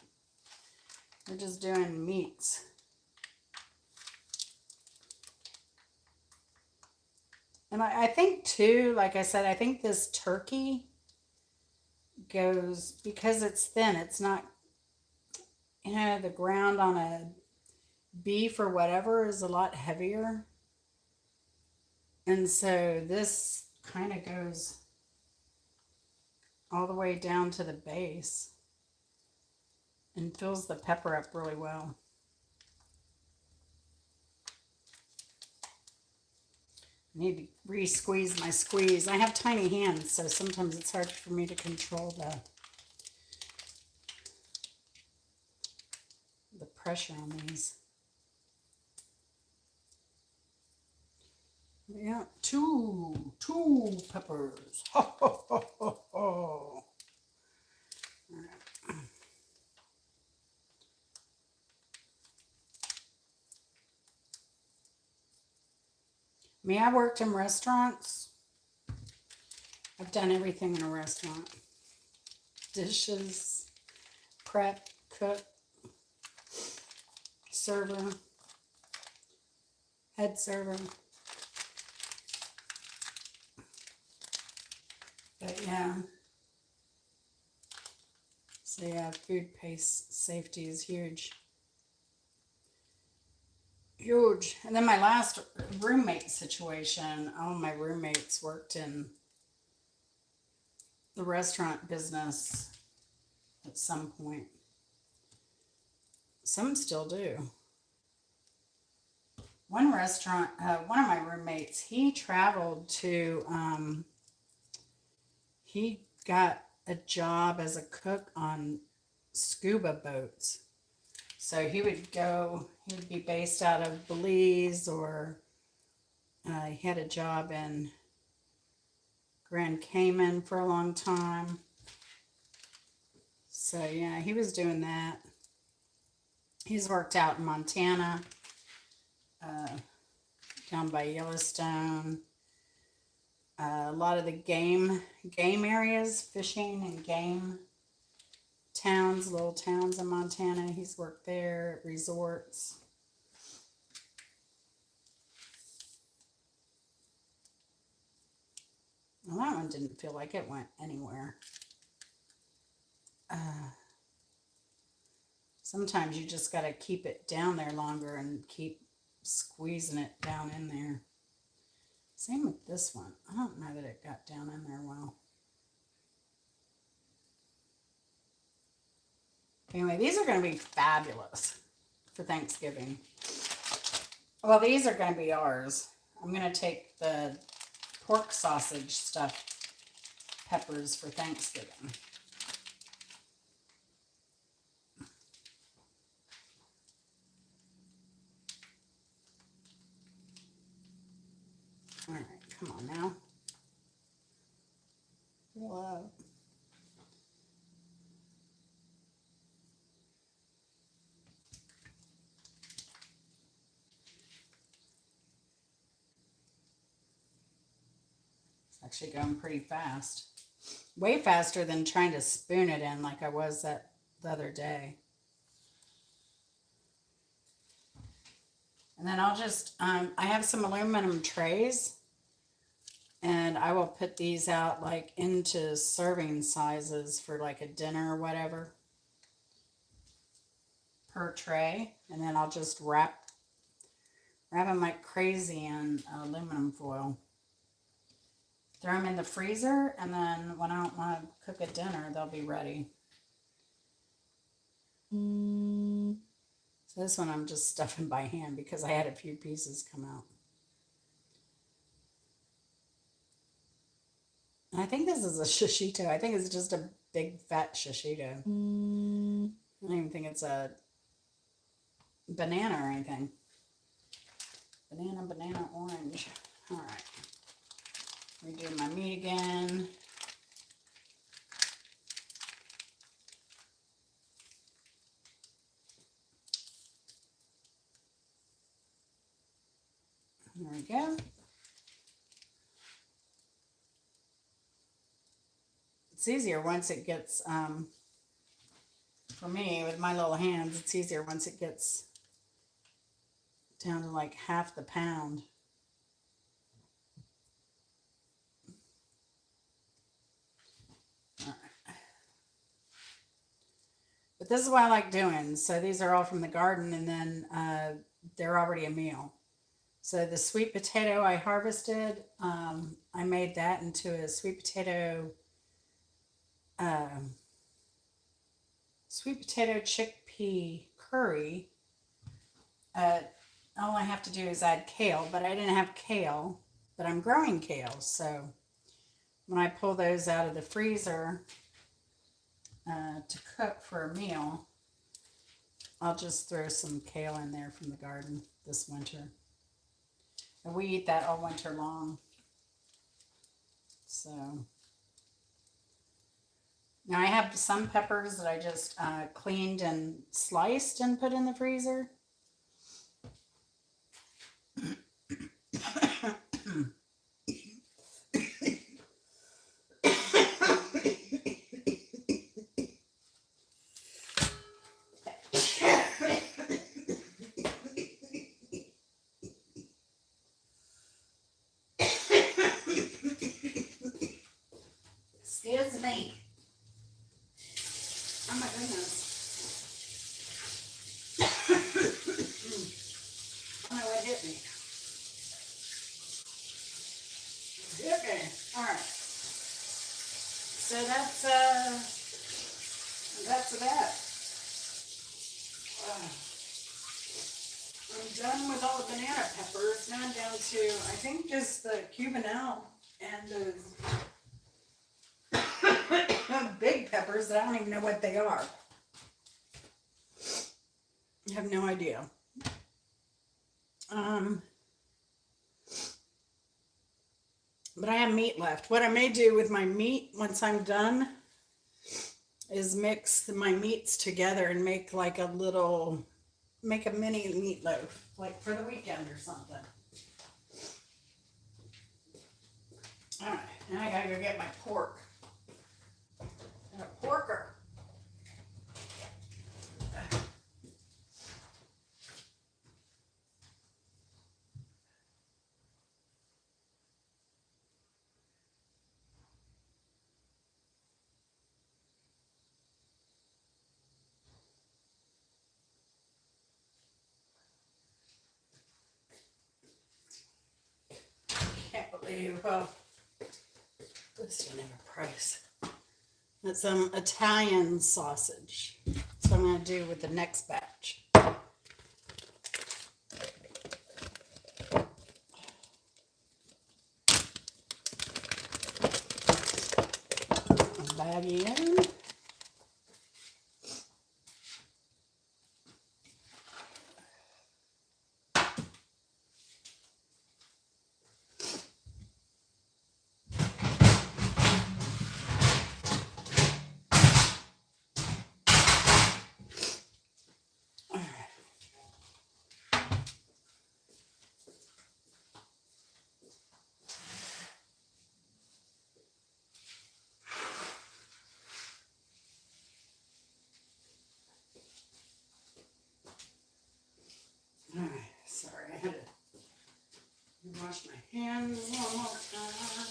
We're just doing meats. And I think too, like I said, I think this turkey goes because it's thin. It's not, the ground on a beef or whatever is a lot heavier. And so this kind of goes all the way down to the base and fills the pepper up really well. I need to re-squeeze my squeeze. I have tiny hands, so sometimes it's hard for me to control the pressure on these. Yeah, two peppers. Ho, ho, ho, ho, ho. I mean, I worked in restaurants. I've done everything in a restaurant. Dishes, prep, cook, server, head server. But yeah. So yeah, food pace safety is huge. Huge. And then my last roommate situation, all my roommates worked in the restaurant business at some point. Some still do. One restaurant, one of my roommates, he traveled to, he got a job as a cook on scuba boats. So he would be based out of Belize, or he had a job in Grand Cayman for a long time. So yeah, he was doing that. He's worked out in Montana, down by Yellowstone. A lot of the game areas, fishing and game towns, little towns in Montana. He's worked there at resorts. Well, that one didn't feel like it went anywhere. Sometimes you just got to keep it down there longer and keep squeezing it down in there. Same with this one. I don't know that it got down in there well. Anyway, these are going to be fabulous for Thanksgiving. Well, these are going to be ours. I'm going to take the pork sausage stuffed peppers for Thanksgiving. All right, come on now. Fill up. It's actually going pretty fast. Way faster than trying to spoon it in like I was the other day. And then I'll just, I have some aluminum trays, and I will put these out like into serving sizes for like a dinner or whatever per tray. And then I'll just wrap them like crazy in aluminum foil. Throw them in the freezer, and then when I don't want to cook a dinner, they'll be ready. So this one I'm just stuffing by hand because I had a few pieces come out. And I think this is a shishito. I think it's just a big fat shishito. I don't even think it's a banana or anything. Banana, orange. All right. Redo my meat again. There we go. It's easier once it gets, for me, with my little hands, it's easier once it gets down to like half the pound. All right. But this is what I like doing. So these are all from the garden, and then they're already a meal. So the sweet potato I harvested, I made that into a sweet potato chickpea curry. All I have to do is add kale, but I didn't have kale, but I'm growing kale. So when I pull those out of the freezer to cook for a meal, I'll just throw some kale in there from the garden this winter. And we eat that all winter long. So now I have some peppers that I just cleaned and sliced and put in the freezer. Excuse me. Oh my goodness. Oh, it hit me. Okay. All right. So that's that. I'm done with all the banana peppers. Now I'm down to, I think, just the Cubanelle and those big peppers that I don't even know what they are. I have no idea. But I have meat left. What I may do with my meat once I'm done is mix my meats together and make like a mini meatloaf, like for the weekend or something. All right, now I gotta go get my pork. And a porker. Can't believe this didn't have a price. That's some Italian sausage. That's what I'm going to do with the next batch. Baggy in. Alright, sorry, I had to wash my hands one more time.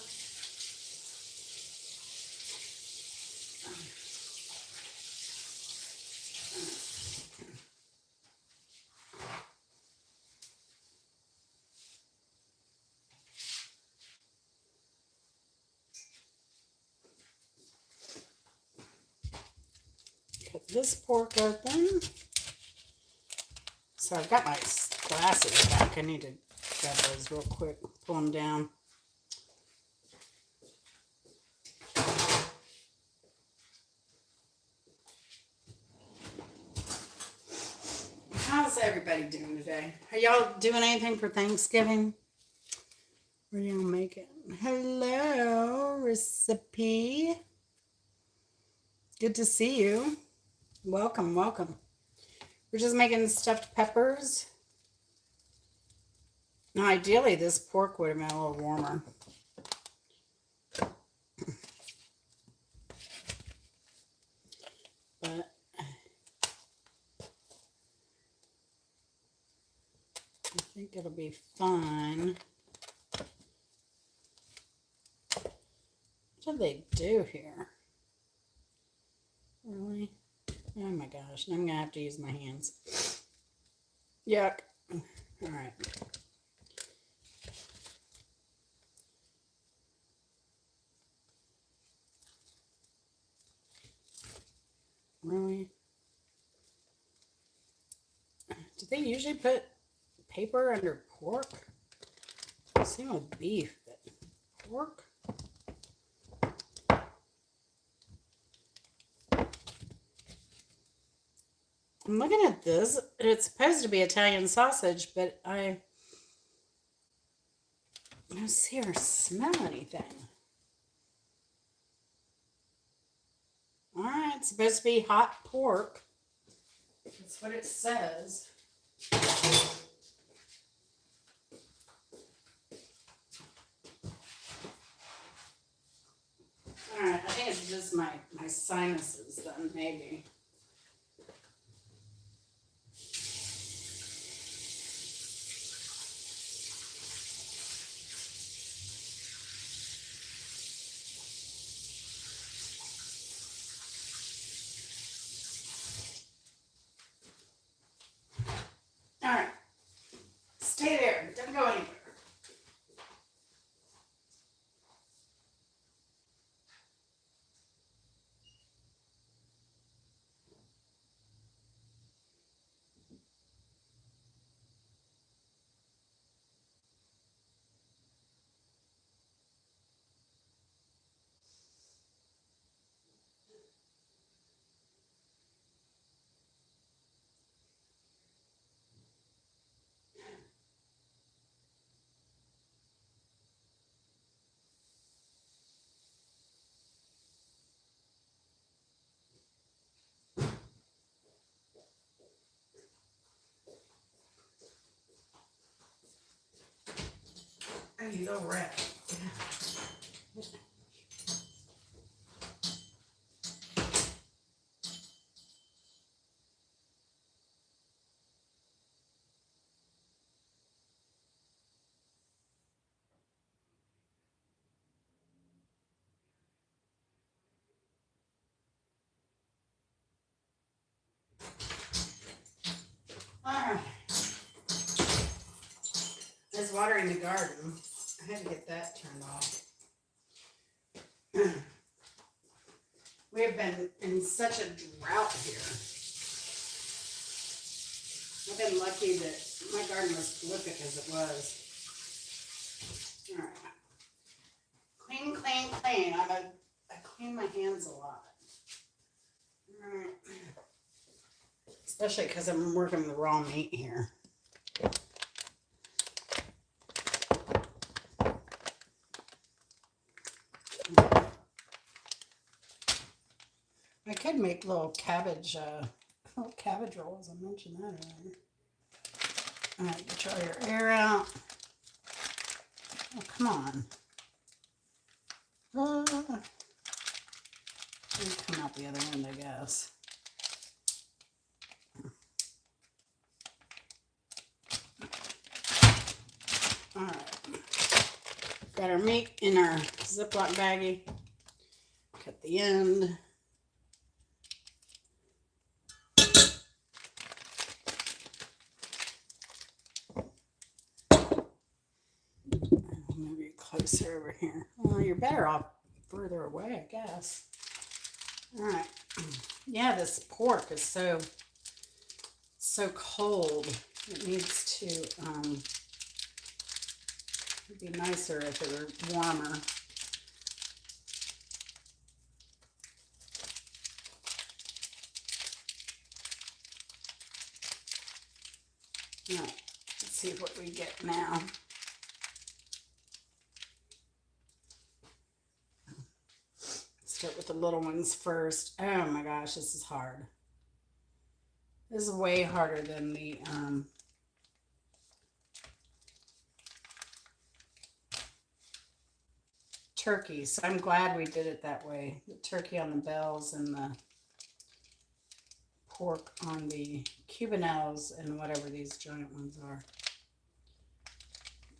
Cut this pork open. So I've got my glasses back. I need to grab those real quick, pull them down. everybody doing today? Are y'all doing anything for Thanksgiving? What are y'all making? Hello, recipe. Good to see you. Welcome, welcome. We're just making stuffed peppers. Now, ideally, this pork would have been a little warmer. But I think it'll be fine. What do they do here? Really? Oh my gosh, I'm gonna have to use my hands. Yuck. All right. Really? Do they usually put paper under pork? Same with beef, but pork? I'm looking at this. It's supposed to be Italian sausage, but I don't see or smell anything. All right, it's supposed to be hot pork. That's what it says. All right, I think it's just my sinuses then, maybe. All right, stay there. Don't go anywhere. I need a wrap. All right. I was watering the garden. I had to get that turned off. We have been in such a drought here. I've been lucky that my garden was prolific as it was. All right. Clean, clean, clean. I clean my hands a lot. All right. Especially because I'm working with the raw meat here. I could make little cabbage rolls. I mentioned that earlier. All right, get all your air out. Oh, come on. Come out the other end, I guess. All right. Got our meat in our Ziploc baggie. Cut the end. Maybe closer over here. Well, you're better off further away, I guess. All right. Yeah, this pork is so cold. It needs to it'd be nicer if it were warmer. All right, let's see what we get now. Start with the little ones first. Oh my gosh, this is hard. This is way harder than the turkey. So I'm glad we did it that way. The turkey on the bells and the pork on the Cubanelles and whatever these giant ones are.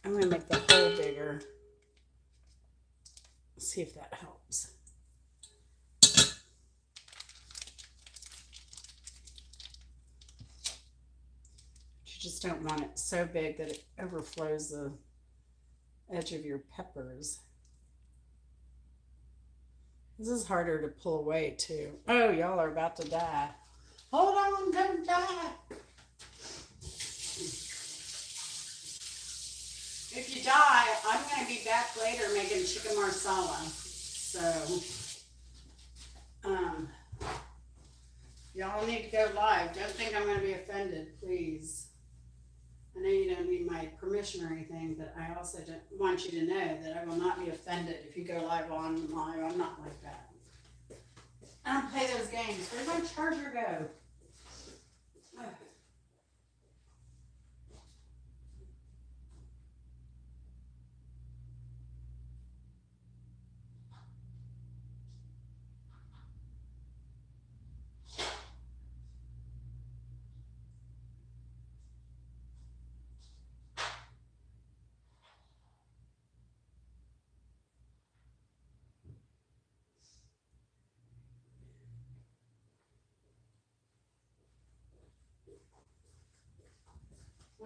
I'm going to make the hole bigger. See if that helps. You just don't want it so big that it overflows the edge of your peppers. This is harder to pull away too. Oh, y'all are about to die. Hold on, don't die. If you die, I'm going to be back later making chicken marsala. So, y'all need to go live. Don't think I'm going to be offended, please. I know you don't need my permission or anything, but I also don't want you to know that I will not be offended if you go live on live. I'm not like that. I don't play those games. Where'd my charger go? Ugh.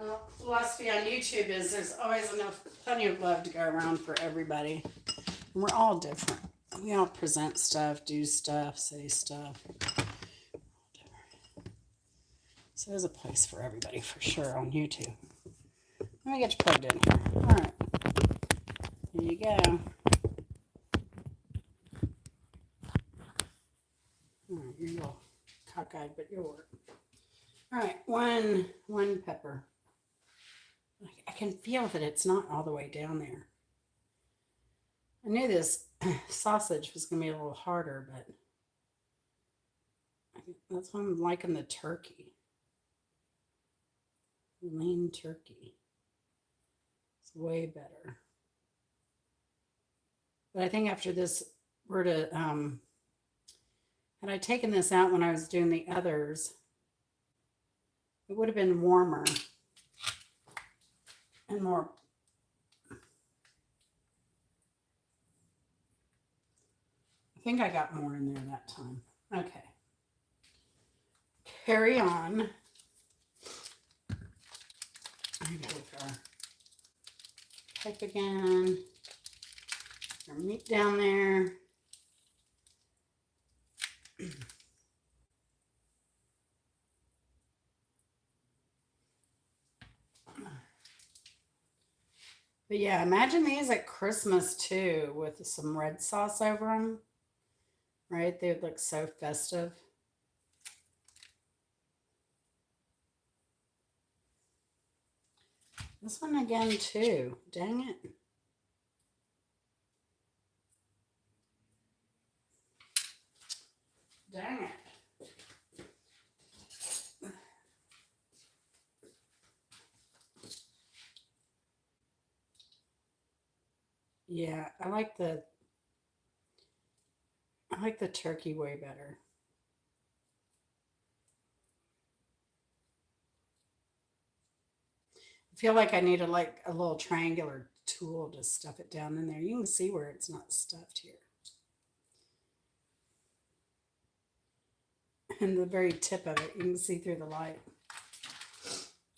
Well, philosophy on YouTube is there's always plenty of love to go around for everybody. And we're all different. We all present stuff, do stuff, say stuff. So there's a place for everybody for sure on YouTube. Let me get you plugged in here. All right. Here you go. All right, you're a little cockeyed, but you'll work. All right, one pepper. I can feel that it's not all the way down there. I knew this sausage was going to be a little harder, but that's why I'm liking the turkey. Lean turkey. It's way better. But I think after this, we're to, had I taken this out when I was doing the others, it would have been warmer and more. I think I got more in there that time. Okay. Carry on. I'm going to with our pipe again. Our meat down there. But yeah, imagine these at Christmas too with some red sauce over them. Right? They would look so festive. This one again too. Dang it. Dang it. Yeah, I like the turkey way better. I feel like I need a little triangular tool to stuff it down in there. You can see where it's not stuffed here. And the very tip of it, you can see through the light.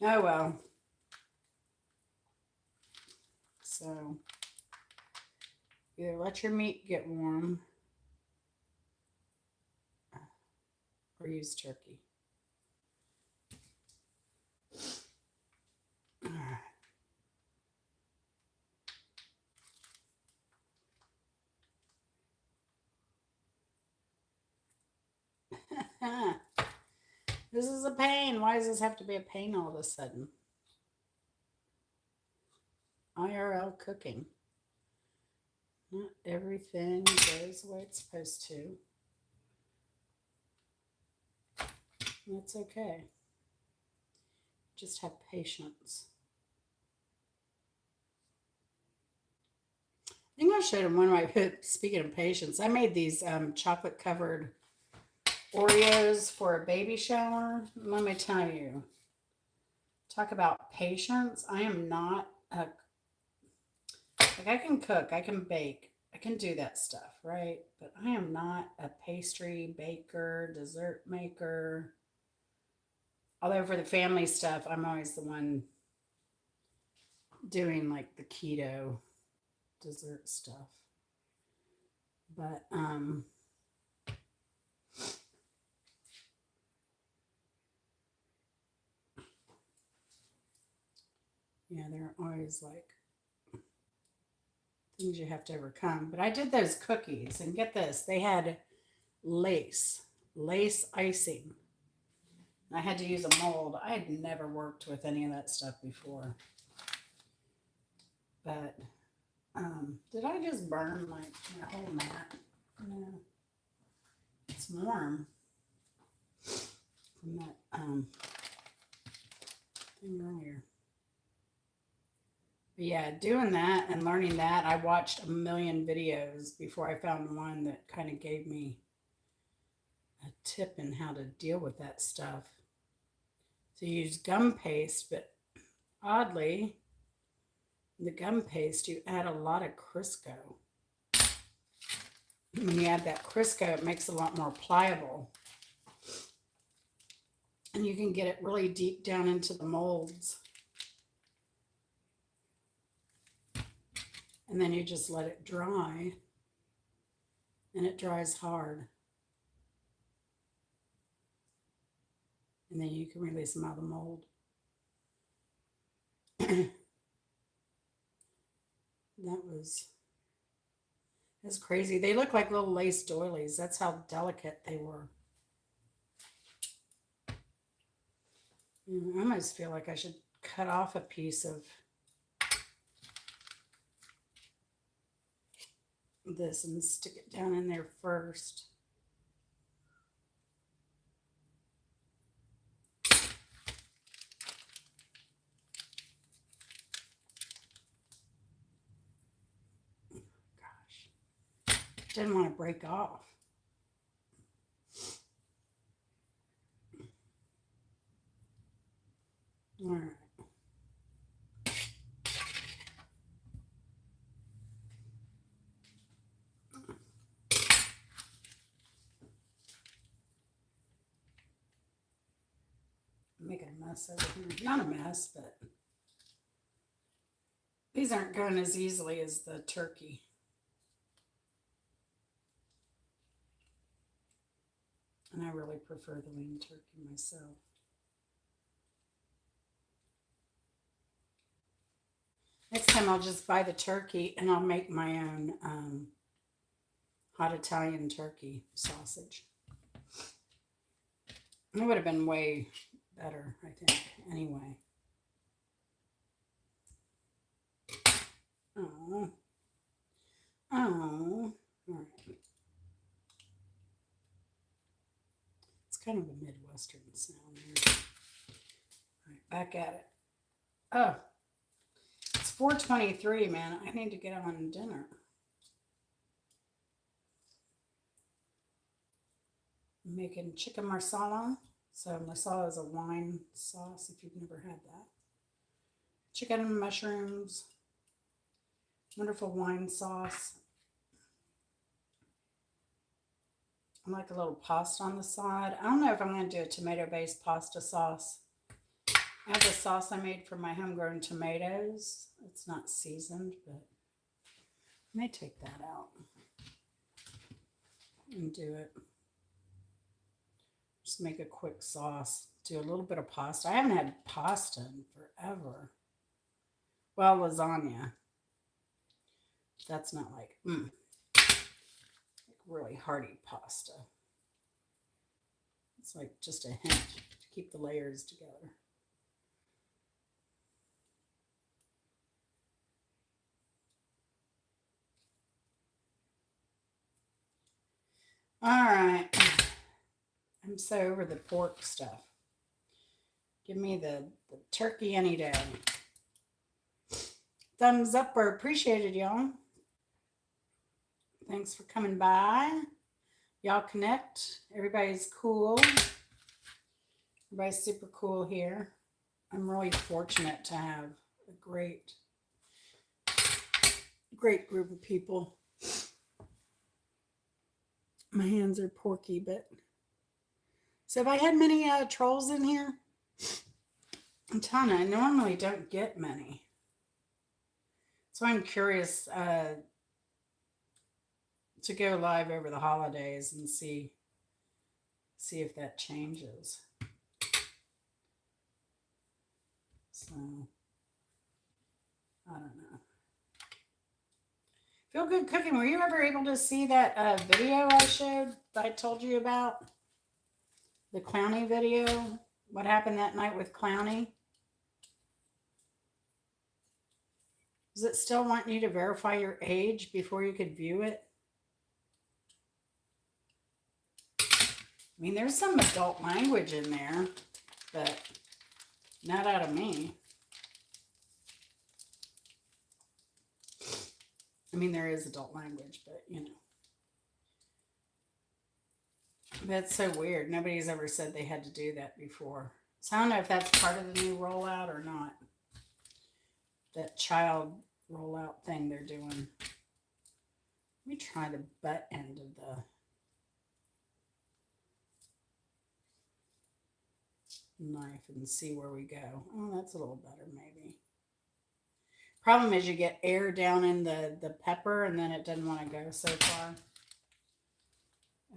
Oh well. So either let your meat get warm or use turkey. All right. This is a pain. Why does this have to be a pain all of a sudden? IRL cooking. Not everything goes the way it's supposed to. That's okay. Just have patience. I think I showed him one of my, speaking of patience, I made these chocolate covered Oreos for a baby shower. Let me tell you, talk about patience. I am not a, like I can cook, I can bake, I can do that stuff, right? But I am not a pastry baker, dessert maker. Although for the family stuff, I'm always the one doing like the keto dessert stuff. But yeah, they're always like things you have to overcome. But I did those cookies, and get this, they had lace icing. I had to use a mold. I had never worked with any of that stuff before. But did I just burn my whole mat? No. It's warm from that thing earlier. But yeah, doing that and learning that, I watched a million videos before I found one that kind of gave me a tip in how to deal with that stuff. So you use gum paste, but oddly, the gum paste, you add a lot of Crisco. When you add that Crisco, it makes it a lot more pliable. And you can get it really deep down into the molds. And then you just let it dry. And it dries hard. And then you can release them out of the mold. That's crazy. They look like little lace doilies. That's how delicate they were. I almost feel like I should cut off a piece of this and stick it down in there first. Didn't want to break off. All right. Making a mess over here. Not a mess, but these aren't going as easily as the turkey. And I really prefer the lean turkey myself. Next time I'll just buy the turkey and I'll make my own hot Italian turkey sausage. It would have been way better, I think, anyway. Oh. All right. Kind of a Midwestern sound here. All right, back at it. Oh, it's 4:23, man. I need to get on dinner. I'm making chicken marsala. So marsala is a wine sauce if you've never had that. Chicken and mushrooms. Wonderful wine sauce. I like a little pasta on the side. I don't know if I'm going to do a tomato-based pasta sauce. I have a sauce I made from my homegrown tomatoes. It's not seasoned, but I may take that out and do it. Just make a quick sauce. Do a little bit of pasta. I haven't had pasta in forever. Well, lasagna. That's not like, really hearty pasta. It's like just a hint to keep the layers together. All right. I'm so over the pork stuff. Give me the turkey any day. Thumbs up or appreciated, y'all. Thanks for coming by. Y'all connect. Everybody's cool. Everybody's super cool here. I'm really fortunate to have a great group of people. My hands are porky, but so if I had many trolls in here, I'm telling you, I normally don't get many. So I'm curious to go live over the holidays and see if that changes. So I don't know. Feel Good Cooking. Were you ever able to see that video I showed that I told you about? The Clowny video? What happened that night with Clowny? Does it still want you to verify your age before you could view it? I mean, there's some adult language in there, but not out of me. I mean, there is adult language, but you know. That's so weird. Nobody's ever said they had to do that before. So I don't know if that's part of the new rollout or not. That child rollout thing they're doing. Let me try the butt end of the knife and see where we go. Oh, that's a little better maybe. Problem is you get air down in the pepper and then it doesn't want to go so far.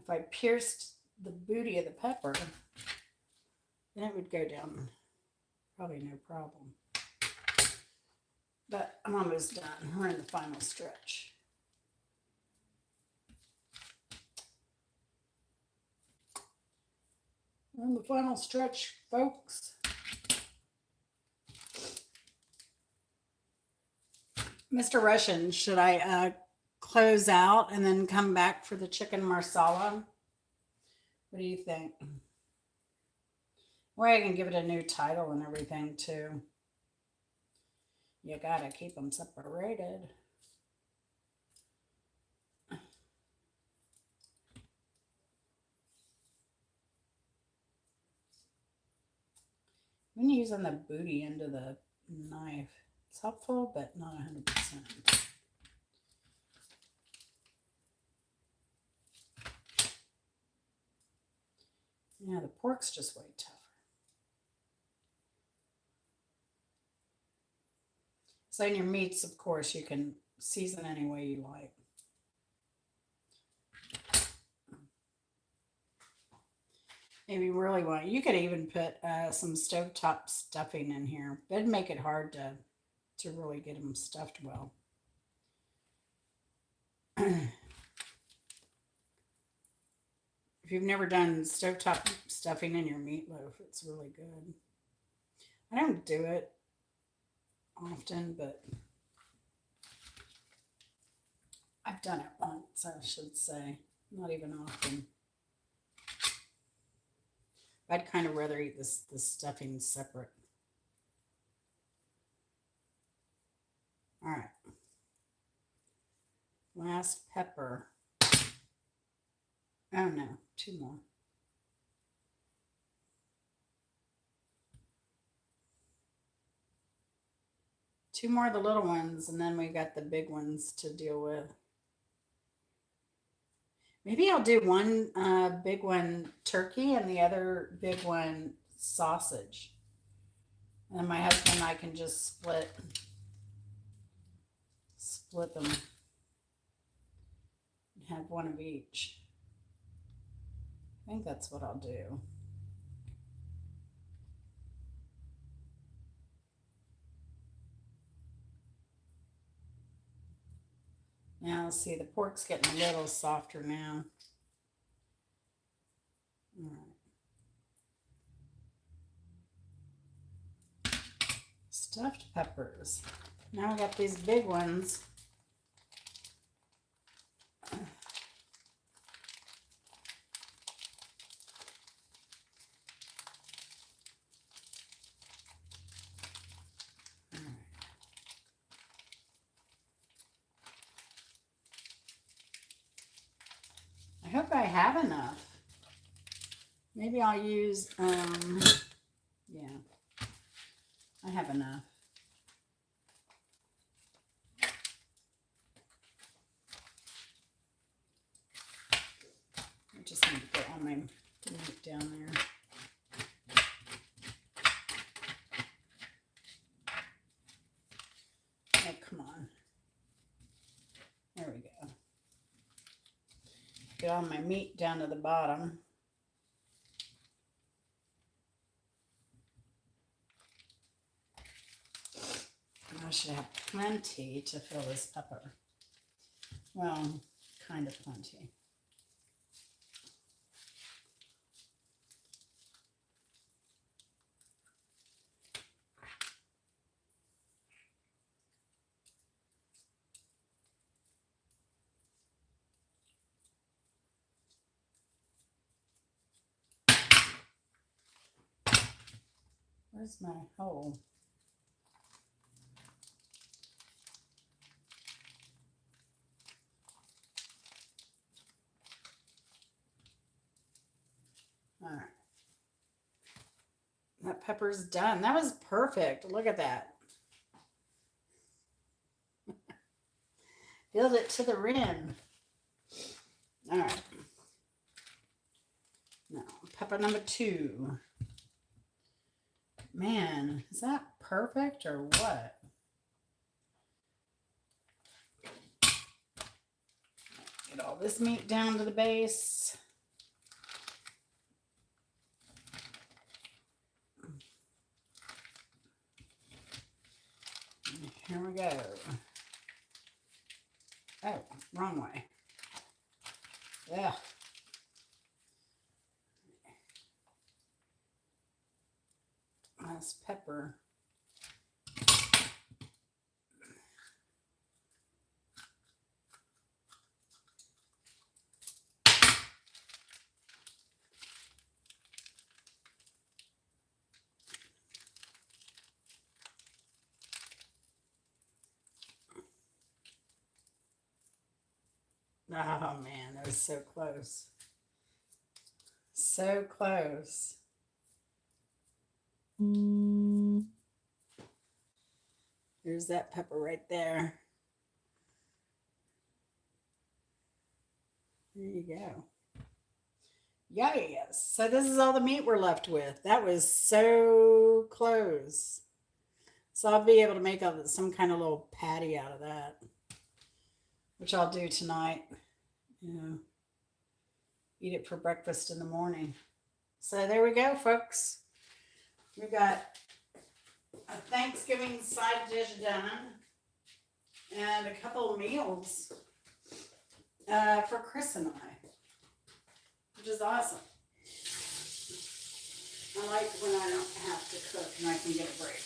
If I pierced the booty of the pepper, then it would go down. Probably no problem. But I'm almost done. We're in the final stretch. We're in the final stretch, folks. Mr. Russian, should I close out and then come back for the chicken marsala? What do you think? Well, I can give it a new title and everything too. You gotta keep them separated. I'm using the booty end of the knife. It's helpful, but not 100%. Yeah, the pork's just way tougher. So in your meats, of course, you can season any way you like. If you really want, you could even put some stovetop stuffing in here. That'd make it hard to really get them stuffed well. If you've never done stovetop stuffing in your meatloaf, it's really good. I don't do it often, but I've done it once, I should say. Not even often. I'd kind of rather eat this stuffing separate. All right. Last pepper. Oh no, 2 more. Two more of the little ones, and then we got the big ones to deal with. Maybe I'll do one big one turkey and the other big one sausage. And then my husband and I can just split them. Have one of each. I think that's what I'll do. Now, let's see, the pork's getting a little softer now. All right. Stuffed peppers. Now we got these big ones. I have enough. Maybe I'll use, yeah, I have enough. I just need to get all my meat down there. Oh, come on. There we go. Get all my meat down to the bottom. And I should have plenty to fill this upper. Well, kind of plenty. Where's my hole? All right. That pepper's done. That was perfect. Look at that. Filled it to the rim. All right. Now, pepper number 2. Man, is that perfect or what? Get all this meat down to the base. And here we go. Oh, wrong way. Yeah. Nice pepper. Oh man, that was so close. So close. There's that pepper right there. There you go. Yes. So this is all the meat we're left with. That was so close. So I'll be able to make some kind of little patty out of that, which I'll do tonight. You know, eat it for breakfast in the morning. So there we go, folks. We got a Thanksgiving side dish done and a couple of meals for Chris and I, which is awesome. I like when I don't have to cook and I can get a break.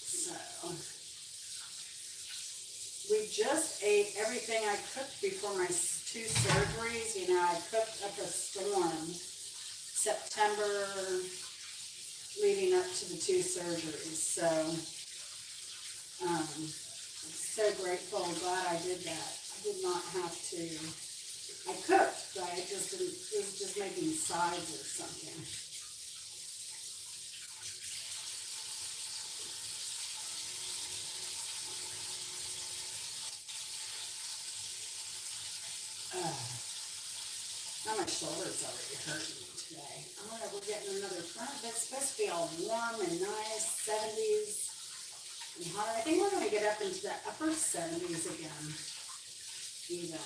So we just ate everything I cooked before my 2 surgeries. You know, I cooked up a storm September leading up to the 2 surgeries. So I'm so grateful and glad I did that. I did not have to. I cooked, but I just didn't. It was just making sides or something. Now my shoulder's already hurting me today. Oh, we're getting another front. It's supposed to be all warm and nice, 70s and hot. I think we're going to get up into the upper 70s again, even.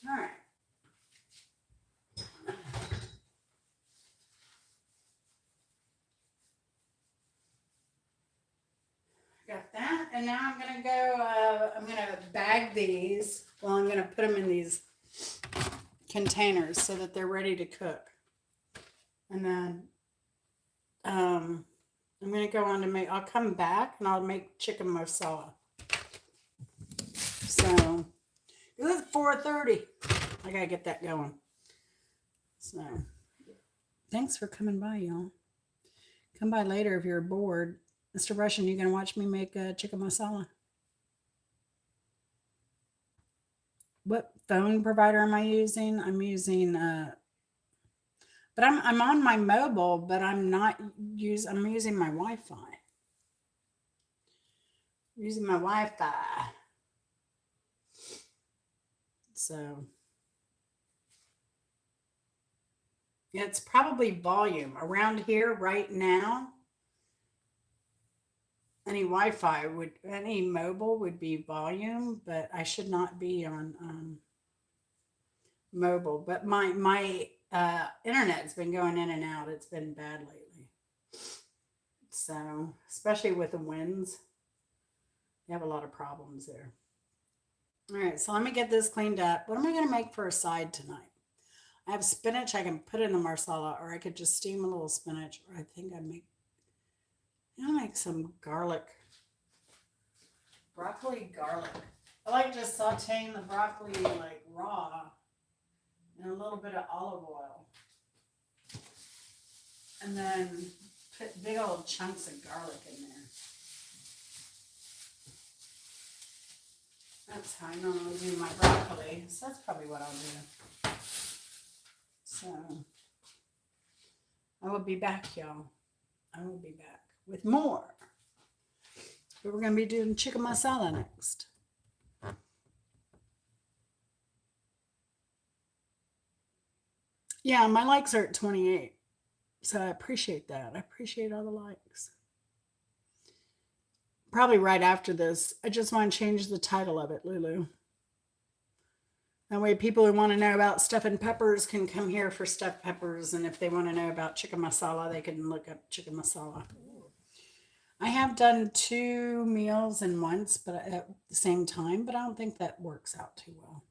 All right. Got that. And now I'm going to go, I'm going to bag these. Well, I'm going to put them in these containers so that they're ready to cook. And then I'm going to go on to I'll come back and I'll make chicken masala. So it was 4:30. I got to get that going. So thanks for coming by, y'all. Come by later if you're bored. Mr. Russian, you going to watch me make chicken masala? What phone provider am I using? I'm using but I'm on my mobile, but I'm using my Wi-Fi. I'm using my Wi-Fi. So yeah, it's probably volume. Around here right now, any mobile would be volume, but I should not be on mobile. But my internet's been going in and out. It's been bad lately. So especially with the winds, they have a lot of problems there. All right, so let me get this cleaned up. What am I going to make for a side tonight? I have spinach I can put in the marsala, or I could just steam a little spinach, or I think I'll make some broccoli garlic. I like just sauteing the broccoli like raw and a little bit of olive oil. And then put big old chunks of garlic in there. That's how I normally do my broccoli. So that's probably what I'll do. So I will be back, y'all. I will be back with more. But we're going to be doing chicken masala next. Yeah, my likes are at 28. So I appreciate that. I appreciate all the likes. Probably right after this. I just want to change the title of it, Lulu. That way people who want to know about stuffing peppers can come here for stuffed peppers. And if they want to know about chicken masala, they can look up chicken masala. I have done 2 meals in once, but at the same time, but I don't think that works out too well.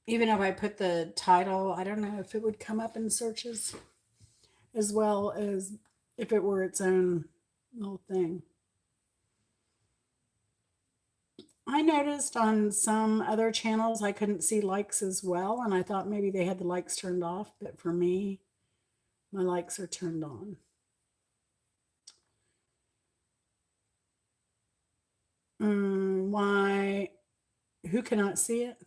Even if I put the title, I don't know if it would come up in searches as well as if it were its own little thing. I noticed on some other channels I couldn't see likes as well, and I thought maybe they had the likes turned off, but for me, my likes are turned on. Why? Who cannot see it?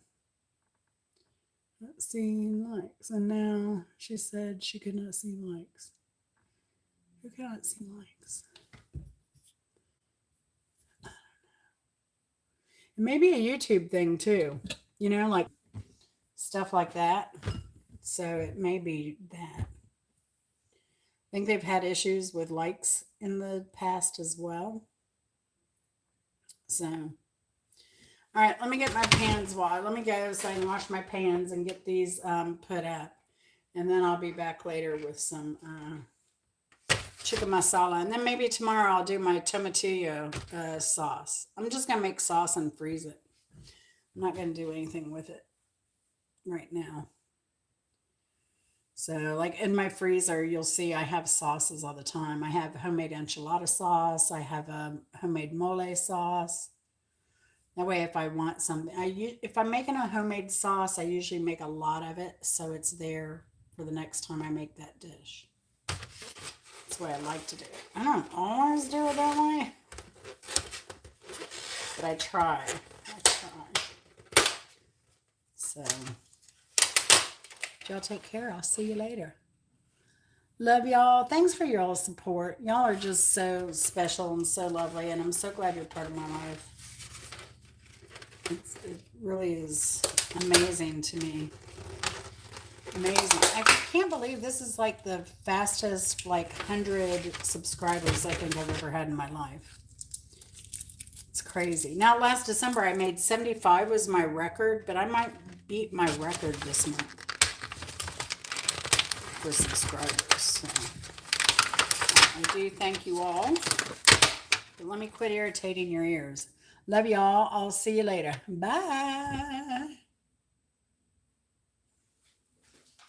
Not seeing likes. And now she said she could not see likes. Who cannot see likes? It may be a YouTube thing too, like stuff like that. So it may be that. I think they've had issues with likes in the past as well. So, all right, let me get my pans washed. Let me go so I can wash my pans and get these put up. And then I'll be back later with some chicken masala. And then maybe tomorrow I'll do my tomatillo sauce. I'm just going to make sauce and freeze it. I'm not going to do anything with it right now. So like in my freezer, you'll see I have sauces all the time. I have homemade enchilada sauce. I have a homemade mole sauce. That way, if I want something, if I'm making a homemade sauce, I usually make a lot of it, so it's there for the next time I make that dish. That's the way I like to do it. I don't always do it that way, but I try. So, y'all take care. I'll see you later. Love y'all. Thanks for your all support. Y'all are just so special and so lovely, and I'm so glad you're part of my life. It really is amazing to me. Amazing. I can't believe this is like the fastest 100 subscribers I think I've ever had in my life. It's crazy. Now, last December I made 75 was my record, but I might beat my record this month for subscribers. So I do thank you all. But let me quit irritating your ears. Love y'all. I'll see you later. Bye.